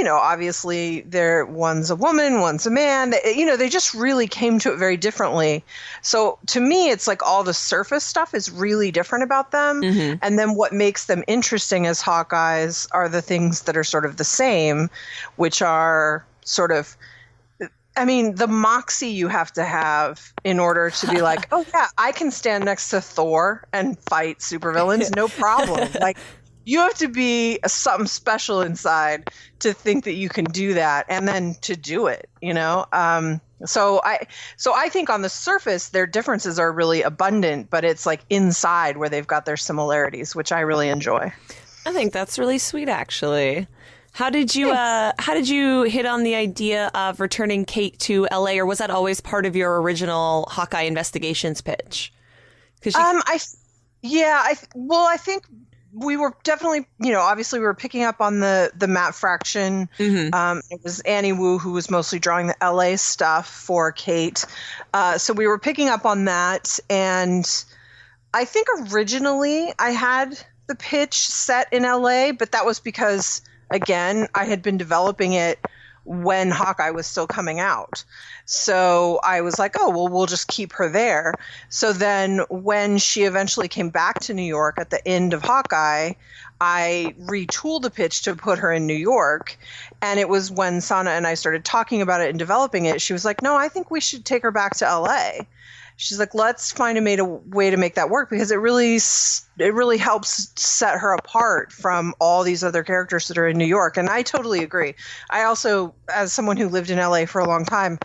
obviously one's a woman, one's a man. They just really came to it very differently. So to me, it's like all the surface stuff is really different about them. Mm-hmm. And then what makes them interesting as Hawkeyes are the things that are sort of the same, which are sort of, the moxie you have to have in order to be like, oh yeah, I can stand next to Thor and fight supervillains, no problem. Like, you have to be something special inside to think that you can do that and then to do it, So I think on the surface, their differences are really abundant, but it's like inside where they've got their similarities, which I really enjoy. I think that's really sweet, actually. How did you hit on the idea of returning Kate to LA, or was that always part of your original Hawkeye investigations pitch? I think we were definitely, obviously we were picking up on the Matt Fraction. It was Annie Wu who was mostly drawing the LA stuff for Kate. So we were picking up on that. And I think originally I had the pitch set in LA, but that was because, again, I had been developing it when Hawkeye was still coming out. So I was like, oh, well, we'll just keep her there. So then when she eventually came back to New York at the end of Hawkeye, I retooled the pitch to put her in New York. And it was when Sana and I started talking about it and developing it, she was like, no, I think we should take her back to LA. She's like, let's find a way to make that work, because it really helps set her apart from all these other characters that are in New York. And I totally agree. I also, as someone who lived in LA for a long time,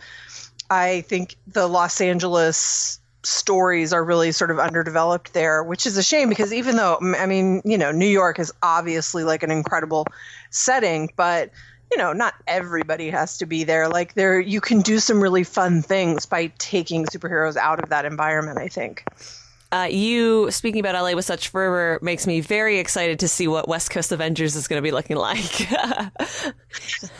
I think the Los Angeles stories are really sort of underdeveloped there, which is a shame, because even though, I mean, New York is obviously like an incredible setting, but not everybody has to be there. Like you can do some really fun things by taking superheroes out of that environment, I think. You speaking about LA with such fervor makes me very excited to see what West Coast Avengers is going to be looking like.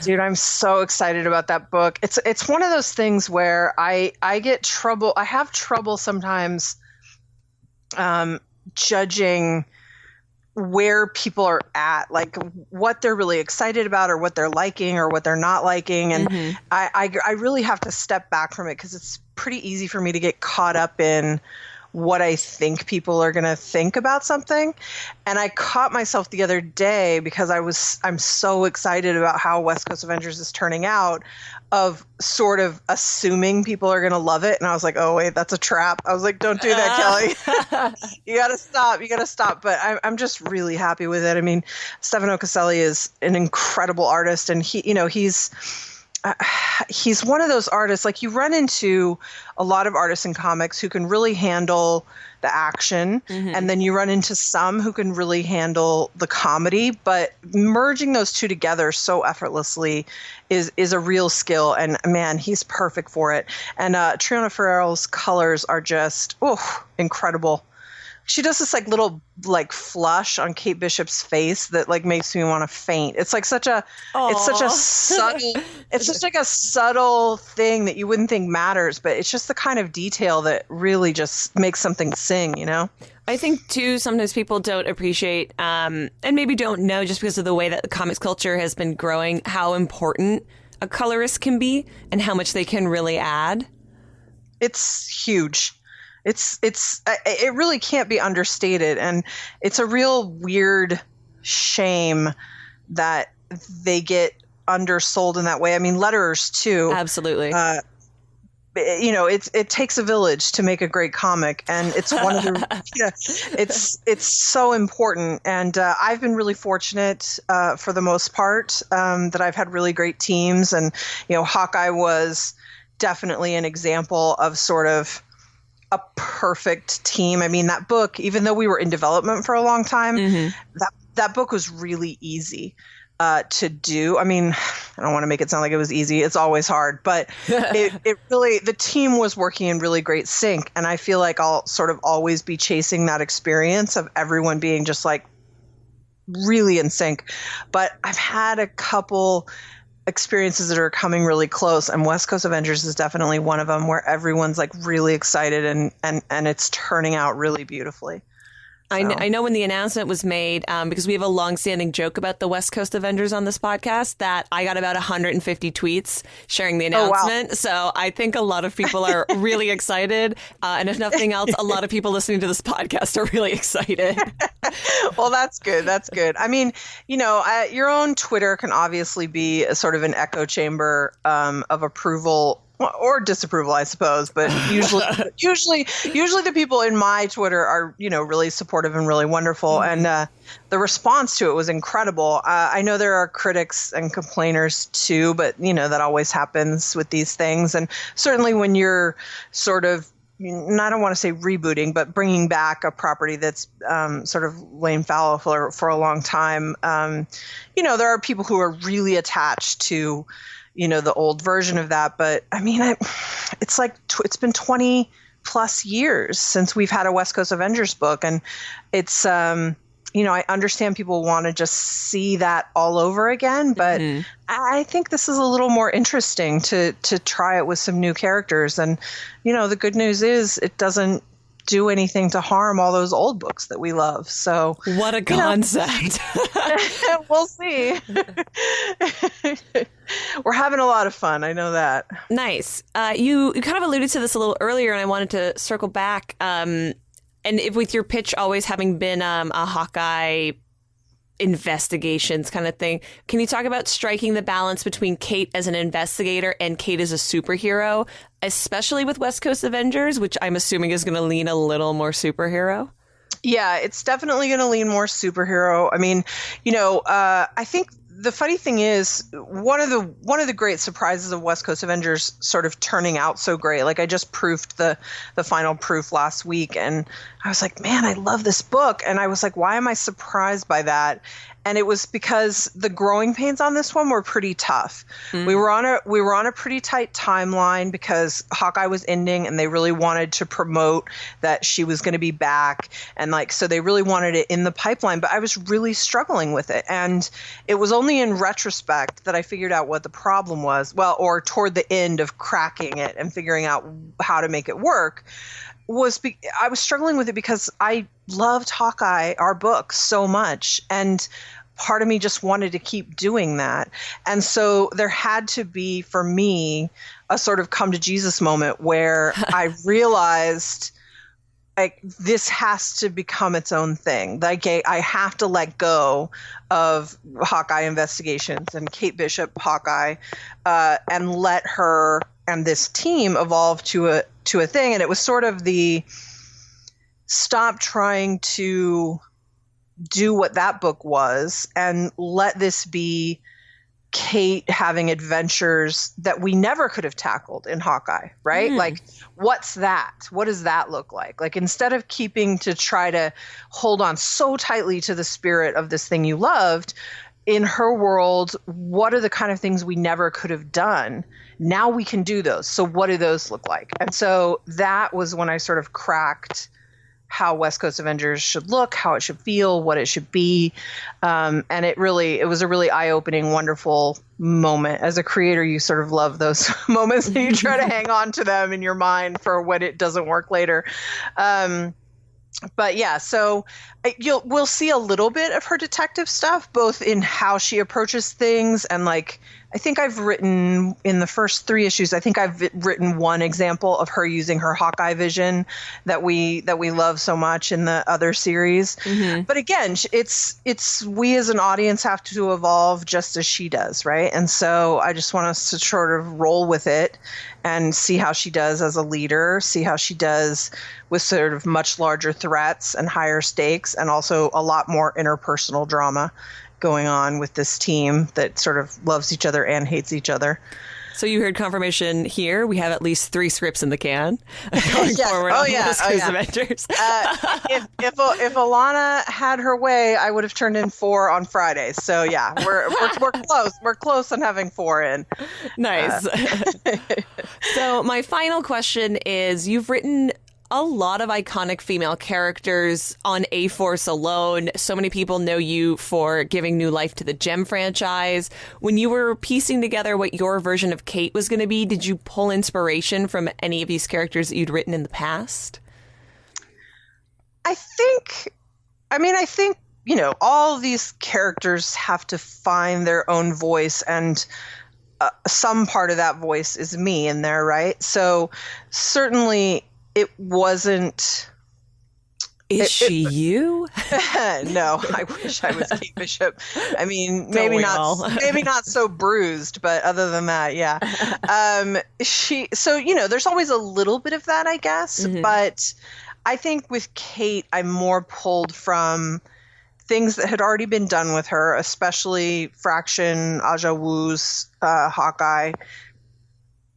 Dude, I'm so excited about that book. It's one of those things where I have trouble sometimes judging where people are at, like what they're really excited about or what they're liking or what they're not liking. And I really have to step back from it, because it's pretty easy for me to get caught up in what I think people are going to think about something. And I caught myself the other day, because I'm so excited about how West Coast Avengers is turning out, of sort of assuming people are going to love it. And I was like, oh, wait, that's a trap. I was like, don't do that, Kelly. You got to stop. But I'm just really happy with it. I mean, Stefano Caselli is an incredible artist, and he's one of those artists, like you run into a lot of artists in comics who can really handle the action, and then you run into some who can really handle the comedy, but merging those two together so effortlessly is a real skill, and man, he's perfect for it. And Triona Farrell's colors are just incredible. She does this like little like flush on Kate Bishop's face that like makes me want to faint. It's like such a subtle thing that you wouldn't think matters, but it's just the kind of detail that really just makes something sing, I think too, sometimes people don't appreciate and maybe don't know, just because of the way that the comics culture has been growing, how important a colorist can be and how much they can really add. It's huge. It really can't be understated, and it's a real weird shame that they get undersold in that way. I mean, letterers too. Absolutely. It takes a village to make a great comic, and it's one of the it's so important. And I've been really fortunate for the most part that I've had really great teams, and Hawkeye was definitely an example of sort of a perfect team. I mean, that book, even though we were in development for a long time, that book was really easy to do. I mean, I don't want to make it sound like it was easy. It's always hard, but it really, the team was working in really great sync. And I feel like I'll sort of always be chasing that experience of everyone being just like really in sync. But I've had a couple experiences that are coming really close, and West Coast Avengers is definitely one of them, where everyone's like really excited and it's turning out really beautifully. So. I know when the announcement was made, because we have a long-standing joke about the West Coast Avengers on this podcast, that I got about 150 tweets sharing the announcement. Oh, wow. So I think a lot of people are really excited. And if nothing else, a lot of people listening to this podcast are really excited. Well, that's good. That's good. I mean, your own Twitter can obviously be a sort of an echo chamber of approval or disapproval, I suppose, but usually the people in my Twitter are, really supportive and really wonderful. And the response to it was incredible. I know there are critics and complainers too, but that always happens with these things. And certainly when you're sort of, I don't want to say rebooting, but bringing back a property that's sort of lain fallow for a long time, there are people who are really attached to the old version of that. But I mean, it's like, it's been 20 plus years since we've had a West Coast Avengers book. And it's, I understand people want to just see that all over again, but I think this is a little more interesting to try it with some new characters. And, the good news is it doesn't do anything to harm all those old books that we love. So what a concept. We'll see. We're having a lot of fun. I know that. Nice. You kind of alluded to this a little earlier, and I wanted to circle back. And if with your pitch always having been a Hawkeye investigations kind of thing, can you talk about striking the balance between Kate as an investigator and Kate as a superhero, especially with West Coast Avengers, which I'm assuming is going to lean a little more superhero? Yeah, it's definitely going to lean more superhero. I mean, I think the funny thing is one of the great surprises of West Coast Avengers sort of turning out so great. Like I just proofed the final proof last week, and I was like, man, I love this book. And I was like, why am I surprised by that? And it was because the growing pains on this one were pretty tough. We were on a pretty tight timeline because Hawkeye was ending, and they really wanted to promote that she was going to be back, and so they really wanted it in the pipeline. But I was really struggling with it, and it was only in retrospect that I figured out what the problem was. Well, or toward the end of cracking it and figuring out how to make it work. I was struggling with it because I loved Hawkeye, our book, so much. And part of me just wanted to keep doing that. And so there had to be, for me, a sort of come to Jesus moment where I realized this has to become its own thing. I have to let go of Hawkeye investigations and Kate Bishop Hawkeye and let her and this team evolve to a thing. And it was sort of the stop trying to do what that book was and let this be Kate having adventures that we never could have tackled in Hawkeye, right? Like, what's that? What does that look like? Like, instead of keeping to try to hold on so tightly to the spirit of this thing you loved, in her world, what are the kind of things we never could have done? Now we can do those. So what do those look like? And so that was when I sort of cracked how West Coast Avengers should look, how it should feel, what it should be. And it was a really eye-opening, wonderful moment. As a creator, you sort of love those moments and you try to hang on to them in your mind for when it doesn't work later. But yeah, so we'll see a little bit of her detective stuff, both in how she approaches things and I think I've written in the first 3 issues, I think I've written one example of her using her Hawkeye vision that we love so much in the other series. But again, it's we as an audience have to evolve just as she does, right? And so I just want us to sort of roll with it and see how she does as a leader, see how she does with sort of much larger threats and higher stakes, and also a lot more interpersonal drama going on with this team that sort of loves each other and hates each other. So you heard confirmation here. We have at least 3 scripts in the can going forward on West Coast Avengers. If Alana had her way, I would have turned in 4 on Friday. So yeah, we're close. We're close on having 4 in. Nice. So my final question is: you've written a lot of iconic female characters on A-Force alone. So many people know you for giving new life to the Gem franchise. When you were piecing together what your version of Kate was going to be, did you pull inspiration from any of these characters that you'd written in the past? I think, all of these characters have to find their own voice, and some part of that voice is me in there, right? So certainly it wasn't. Is she you? No, I wish I was Kate Bishop. I mean, maybe not so bruised, but other than that, yeah. There's always a little bit of that, I guess. But I think with Kate, I'm more pulled from things that had already been done with her, especially Fraction, Aja Wu's Hawkeye,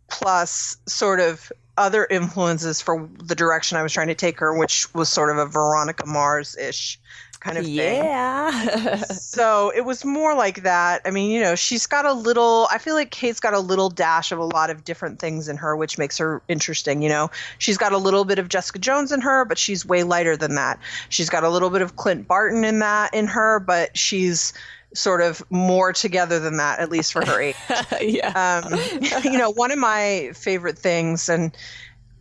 plus sort of other influences for the direction I was trying to take her, which was sort of a Veronica Mars-ish kind of thing. Yeah. So it was more like that. I mean, she's got I feel like Kate's got a little dash of a lot of different things in her, which makes her interesting. She's got a little bit of Jessica Jones in her, but she's way lighter than that. She's got a little bit of Clint Barton in her, but she's sort of more together than that, at least for her age. Yeah. One of my favorite things and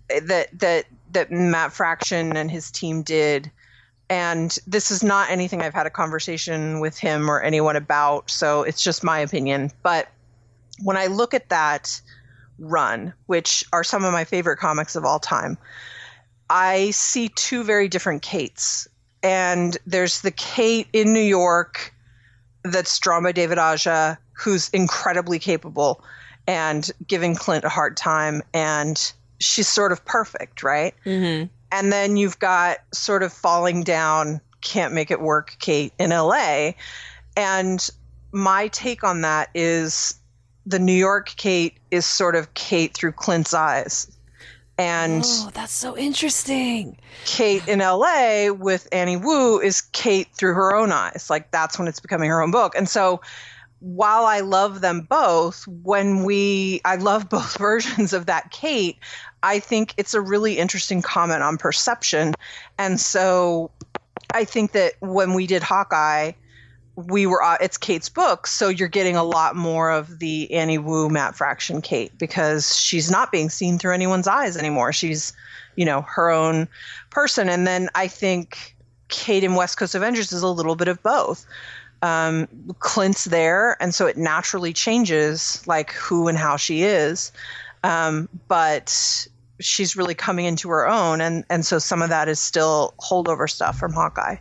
that Matt Fraction and his team did, and this is not anything I've had a conversation with him or anyone about, so it's just my opinion. But when I look at that run, which are some of my favorite comics of all time, I see two very different Kates. And there's the Kate in New York that's drawn by David Aja, who's incredibly capable and giving Clint a hard time. And she's sort of perfect, right? Mm-hmm. And then you've got sort of falling down, can't make it work Kate in LA. And my take on that is the New York Kate is sort of Kate through Clint's eyes. And that's so interesting. Kate in LA with Annie Wu is Kate through her own eyes. Like, that's when it's becoming her own book. And so while I love them both, I love both versions of that Kate, I think it's a really interesting comment on perception. And so I think that when we did Hawkeye, it's Kate's book, so you're getting a lot more of the Annie Wu, Matt Fraction Kate, because she's not being seen through anyone's eyes anymore. She's, her own person. And then I think Kate in West Coast Avengers is a little bit of both. Clint's there, and so it naturally changes like who and how she is. But she's really coming into her own, and so some of that is still holdover stuff from Hawkeye.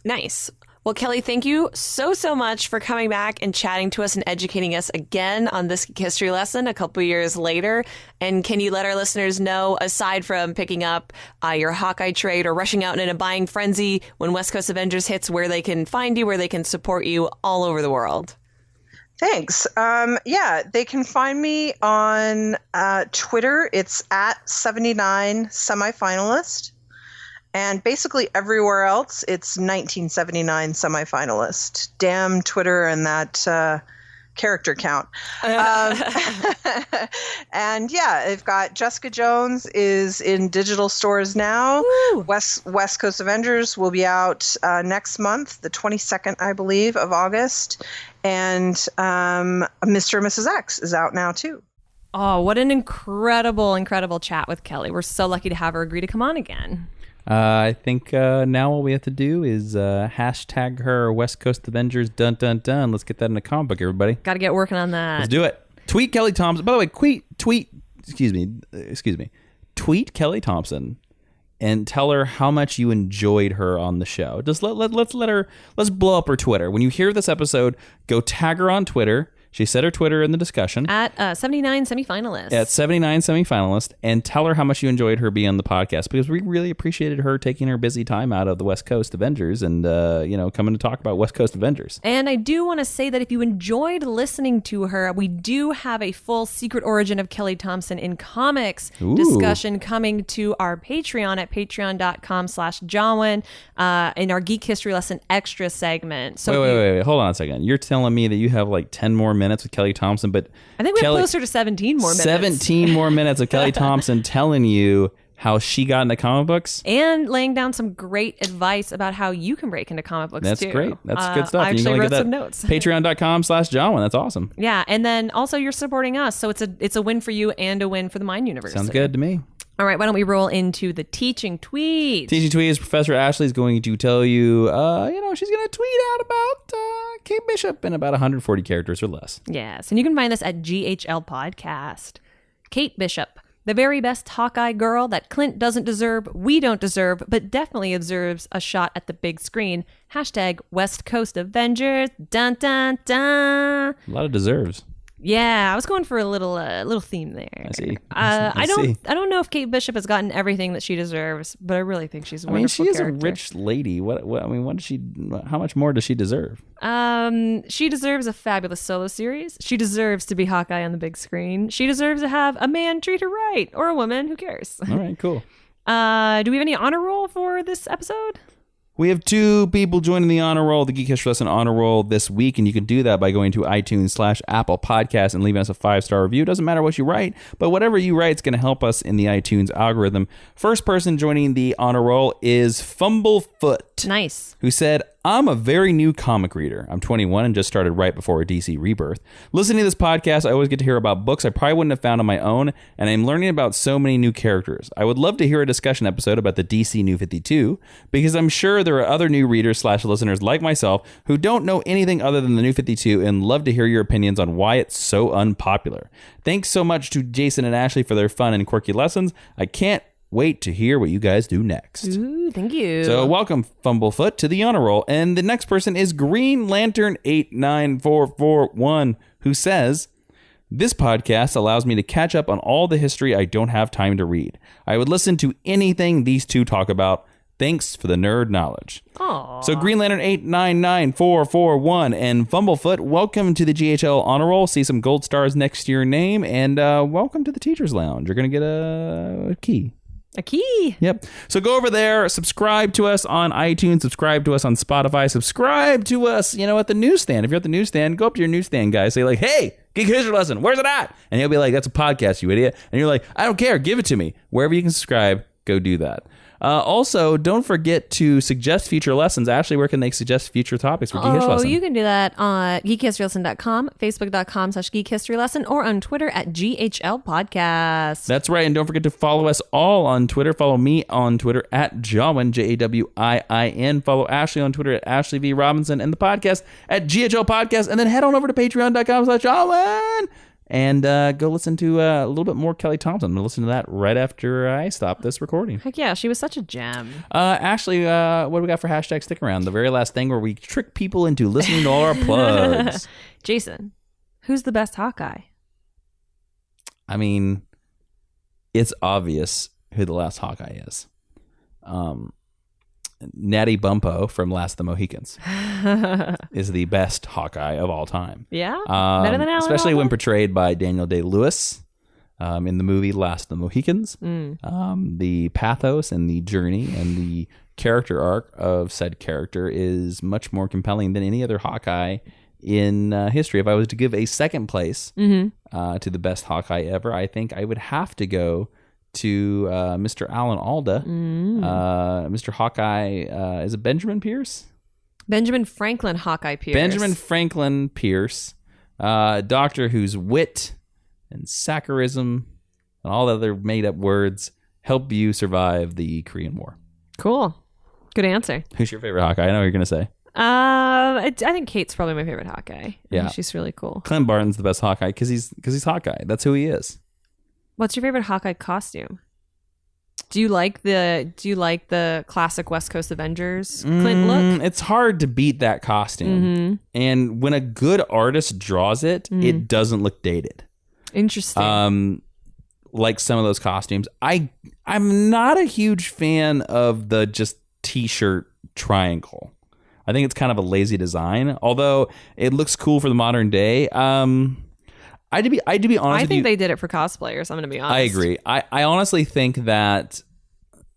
Nice. Well, Kelly, thank you so much for coming back and chatting to us and educating us again on this history lesson a couple years later. And can you let our listeners know, aside from picking up your Hawkeye trade or rushing out in a buying frenzy when West Coast Avengers hits, where they can find you, where they can support you all over the world? Thanks. They can find me on Twitter. It's at 79 semifinalist. And basically everywhere else, it's 1979 semifinalist. Damn Twitter and that character count. And they've got Jessica Jones is in digital stores now. West Coast Avengers will be out next month, the 22nd, I believe, of August. And Mr. and Mrs. X is out now too. Oh, what an incredible chat with Kelly. We're so lucky to have her agree to come on again. I think now all we have to do is hashtag her West Coast Avengers dun dun dun. Let's get that in a comic book, everybody. Got to get working on that. Let's do it. Tweet Kelly Thompson. By the way, tweet Kelly Thompson and tell her how much you enjoyed her on the show. Just let's blow up her Twitter. When you hear this episode, go tag her on Twitter. She said her Twitter in the discussion. At 79 semifinalist. At 79 semifinalist. And tell her how much you enjoyed her being on the podcast, because we really appreciated her taking her busy time out of the West Coast Avengers and, coming to talk about West Coast Avengers. And I do want to say that if you enjoyed listening to her, we do have a full Secret Origin of Kelly Thompson in Comics discussion coming to our Patreon at patreon.com/Jawiin in our Geek History Lesson Extra segment. So wait. Hold on a second. You're telling me that you have like 10 more minutes with Kelly Thompson, but I think we have closer to 17 more minutes. 17 more minutes of Kelly Thompson telling you how she got into comic books and laying down some great advice about how you can break into comic books. That's too. Great. That's good stuff. I actually wrote some notes. Patreon.com/Jawiin. That's awesome. Yeah, and then also you're supporting us, so it's a win for you and a win for the Mind University. Sounds good to me. All right, why don't we roll into the teaching tweet? Teaching tweet is Professor Ashley is going to tell you, she's going to tweet out about Kate Bishop in about 140 characters or less. Yes, and you can find this at GHL Podcast. Kate Bishop, the very best Hawkeye girl that Clint doesn't deserve, we don't deserve, but definitely deserves a shot at the big screen. Hashtag West Coast Avengers. Dun, dun, dun. A lot of deserves. Yeah, I was going for a little theme there. I see. I don't know if Kate Bishop has gotten everything that she deserves, but I really think she's a wonderful she is character. a rich lady. How much more does she deserve? She deserves a fabulous solo series. She deserves to be Hawkeye on the big screen. She deserves to have a man treat her right, or a woman. Who cares? All right, cool. Do we have any honor roll for this episode? We have 2 people joining the honor roll, the Geek History Lesson honor roll this week, and you can do that by going to iTunes/Apple Podcasts and leaving us a 5-star review. It doesn't matter what you write, but whatever you write is going to help us in the iTunes algorithm. First person joining the honor roll is Fumblefoot. Nice. Who said, I'm a very new comic reader. I'm 21 and just started right before a DC rebirth. Listening to this podcast, I always get to hear about books I probably wouldn't have found on my own, and I'm learning about so many new characters. I would love to hear a discussion episode about the DC New 52, because I'm sure there are other new readers/listeners like myself who don't know anything other than the New 52 and love to hear your opinions on why it's so unpopular. Thanks so much to Jason and Ashley for their fun and quirky lessons. I can't wait to hear what you guys do next. Ooh, thank you. So welcome, Fumblefoot, to the honor roll. And the next person is Green Lantern 89441, who says, this podcast allows me to catch up on all the history I don't have time to read. I would listen to anything these two talk about. Thanks for the nerd knowledge. Aww. So Green Lantern 899441 and Fumblefoot, welcome to the GHL honor roll. See some gold stars next to your name, and welcome to the Teacher's Lounge. You're going to get a key. A key. Yep. So go over there, subscribe to us on iTunes, subscribe to us on Spotify, subscribe to us, at the newsstand. If you're at the newsstand, go up to your newsstand guy, say like, hey, Geek History Lesson, where's it at? And he'll be like, that's a podcast, you idiot. And you're like, I don't care, give it to me. Wherever you can subscribe, go do that. Also, don't forget to suggest future lessons. Ashley, where can they suggest future topics for Geek History Lesson? You can do that on geekhistorylesson.com, facebook.com/geekhistorylesson, or on Twitter at GHL Podcast. That's right. And don't forget to follow us all on Twitter. Follow me on Twitter at Jawiin, Jawiin. Follow Ashley on Twitter at Ashley V. Robinson, and the podcast at GHL Podcast. And then head on over to patreon.com/Jawiin. And go listen to a little bit more Kelly Thompson. I'm going to listen to that right after I stop this recording. Heck yeah, she was such a gem. Ashley, what do we got for hashtag stick around? The very last thing where we trick people into listening to all our plugs. Jason, who's the best Hawkeye? I mean, it's obvious who the last Hawkeye is. Natty Bumppo from Last of the Mohicans is the best Hawkeye of all time. Yeah? Better than Alan especially Alda? when portrayed by Daniel Day-Lewis in the movie Last of the Mohicans. The pathos and the journey and the character arc of said character is much more compelling than any other Hawkeye in history. If I was to give a second place to the best Hawkeye ever, I think I would have to go to Mr. Alan Alda. Mr. Hawkeye, is it Benjamin Pierce? Benjamin Franklin Hawkeye Pierce. Benjamin Franklin Pierce, doctor whose wit and saccharism and all the other made-up words help you survive the Korean War. Cool. Good answer. Who's your favorite Hawkeye? I know what you're going to say. I think Kate's probably my favorite Hawkeye. Yeah. She's really cool. Clint Barton's the best Hawkeye because he's Hawkeye. That's who he is. What's your favorite Hawkeye costume? Do you like the classic West Coast Avengers Clint look? It's hard to beat that costume. And when a good artist draws it, it doesn't look dated. Interesting. Like some of those costumes. I'm not a huge fan of the just t-shirt triangle. I think it's kind of a lazy design, although it looks cool for the modern day. I to be honest with you, I think they did it for cosplayers. I'm going to be honest. I agree. I honestly think that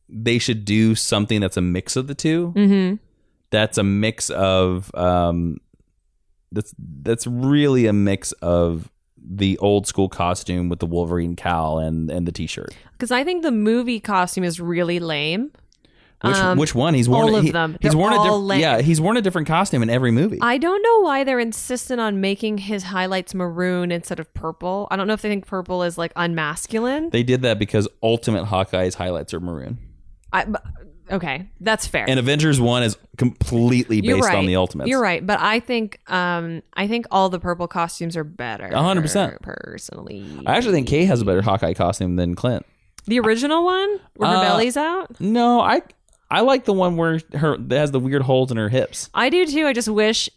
they should do something that's a mix of the two. That's a mix of that's really a mix of the old school costume with the Wolverine cowl and the t-shirt. Because I think the movie costume is really lame. Which one? He's worn all of them. He's worn lame. he's worn a different costume in every movie. I don't know why they're insistent on making his highlights maroon instead of purple. I don't know if they think purple is like unmasculine. They did that because Ultimate Hawkeye's highlights are maroon. Okay, that's fair. And Avengers 1 is completely based on the Ultimates. You're right, but I think all the purple costumes are better. 100%. Personally, I actually think Kay has a better Hawkeye costume than Clint. The original one where her belly's out? No, I like the one where that has the weird holes in her hips. I do too. I just wish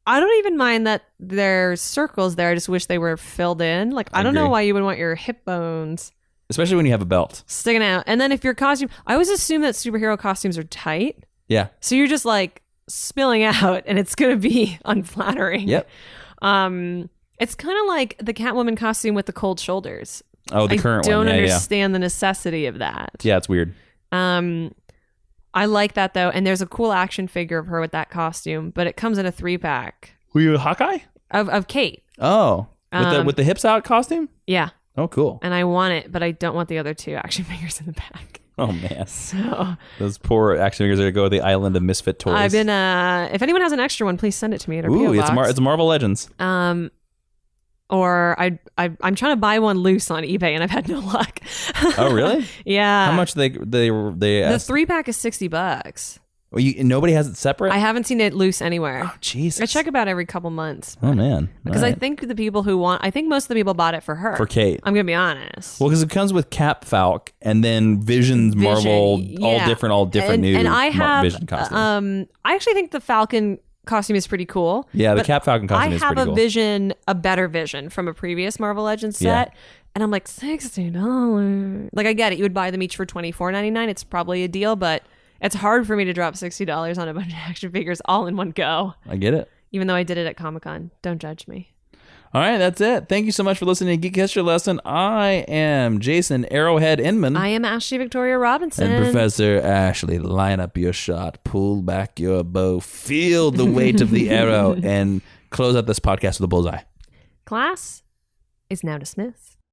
I don't even mind that there's circles there. I just wish they were filled in. Like, I don't know why you would want your hip bones, especially when you have a belt, sticking out. And then if your costume, I always assume that superhero costumes are tight. Yeah. So you're just like spilling out, and it's gonna be unflattering. Yep. It's kind of like the Catwoman costume with the cold shoulders. Oh, the current one. I don't understand the necessity of that. Yeah, it's weird. I like that though, and there's a cool action figure of her with that costume, but it comes in a 3-pack. Were you a Hawkeye? Of Kate. Oh, with the hips out costume? Yeah. Oh, cool. And I want it, but I don't want the other 2 action figures in the pack. Oh man, so those poor action figures are gonna go to the island of misfit toys. I've been. If anyone has an extra one, please send it to me at our PO box. It's Marvel Legends. Or I'm trying to buy one loose on eBay and I've had no luck. Oh really? Yeah. How much they the 3-pack is $60. Well, nobody has it separate? I haven't seen it loose anywhere. Oh Jesus! I check about every couple months. Oh man! Because I think the people who I think most of the people bought it for her. For Kate. I'm gonna be honest. Well, because it comes with Cap Falk and then Vision's Marvel, all different new and I have, Vision costume. I actually think the Falcon costume is pretty cool. Yeah, the Cap Falcon costume is pretty cool. I have a better Vision from a previous Marvel Legends set. And I'm like, $60. Like, I get it. You would buy them each for $24.99. It's probably a deal, but it's hard for me to drop $60 on a bunch of action figures all in one go. I get it. Even though I did it at Comic-Con. Don't judge me. All right, that's it. Thank you so much for listening to Geek History Lesson. I am Jason Arrowhead Inman. I am Ashley Victoria Robinson. And Professor Ashley, line up your shot, pull back your bow, feel the weight of the arrow, and close out this podcast with a bullseye. Class is now dismissed.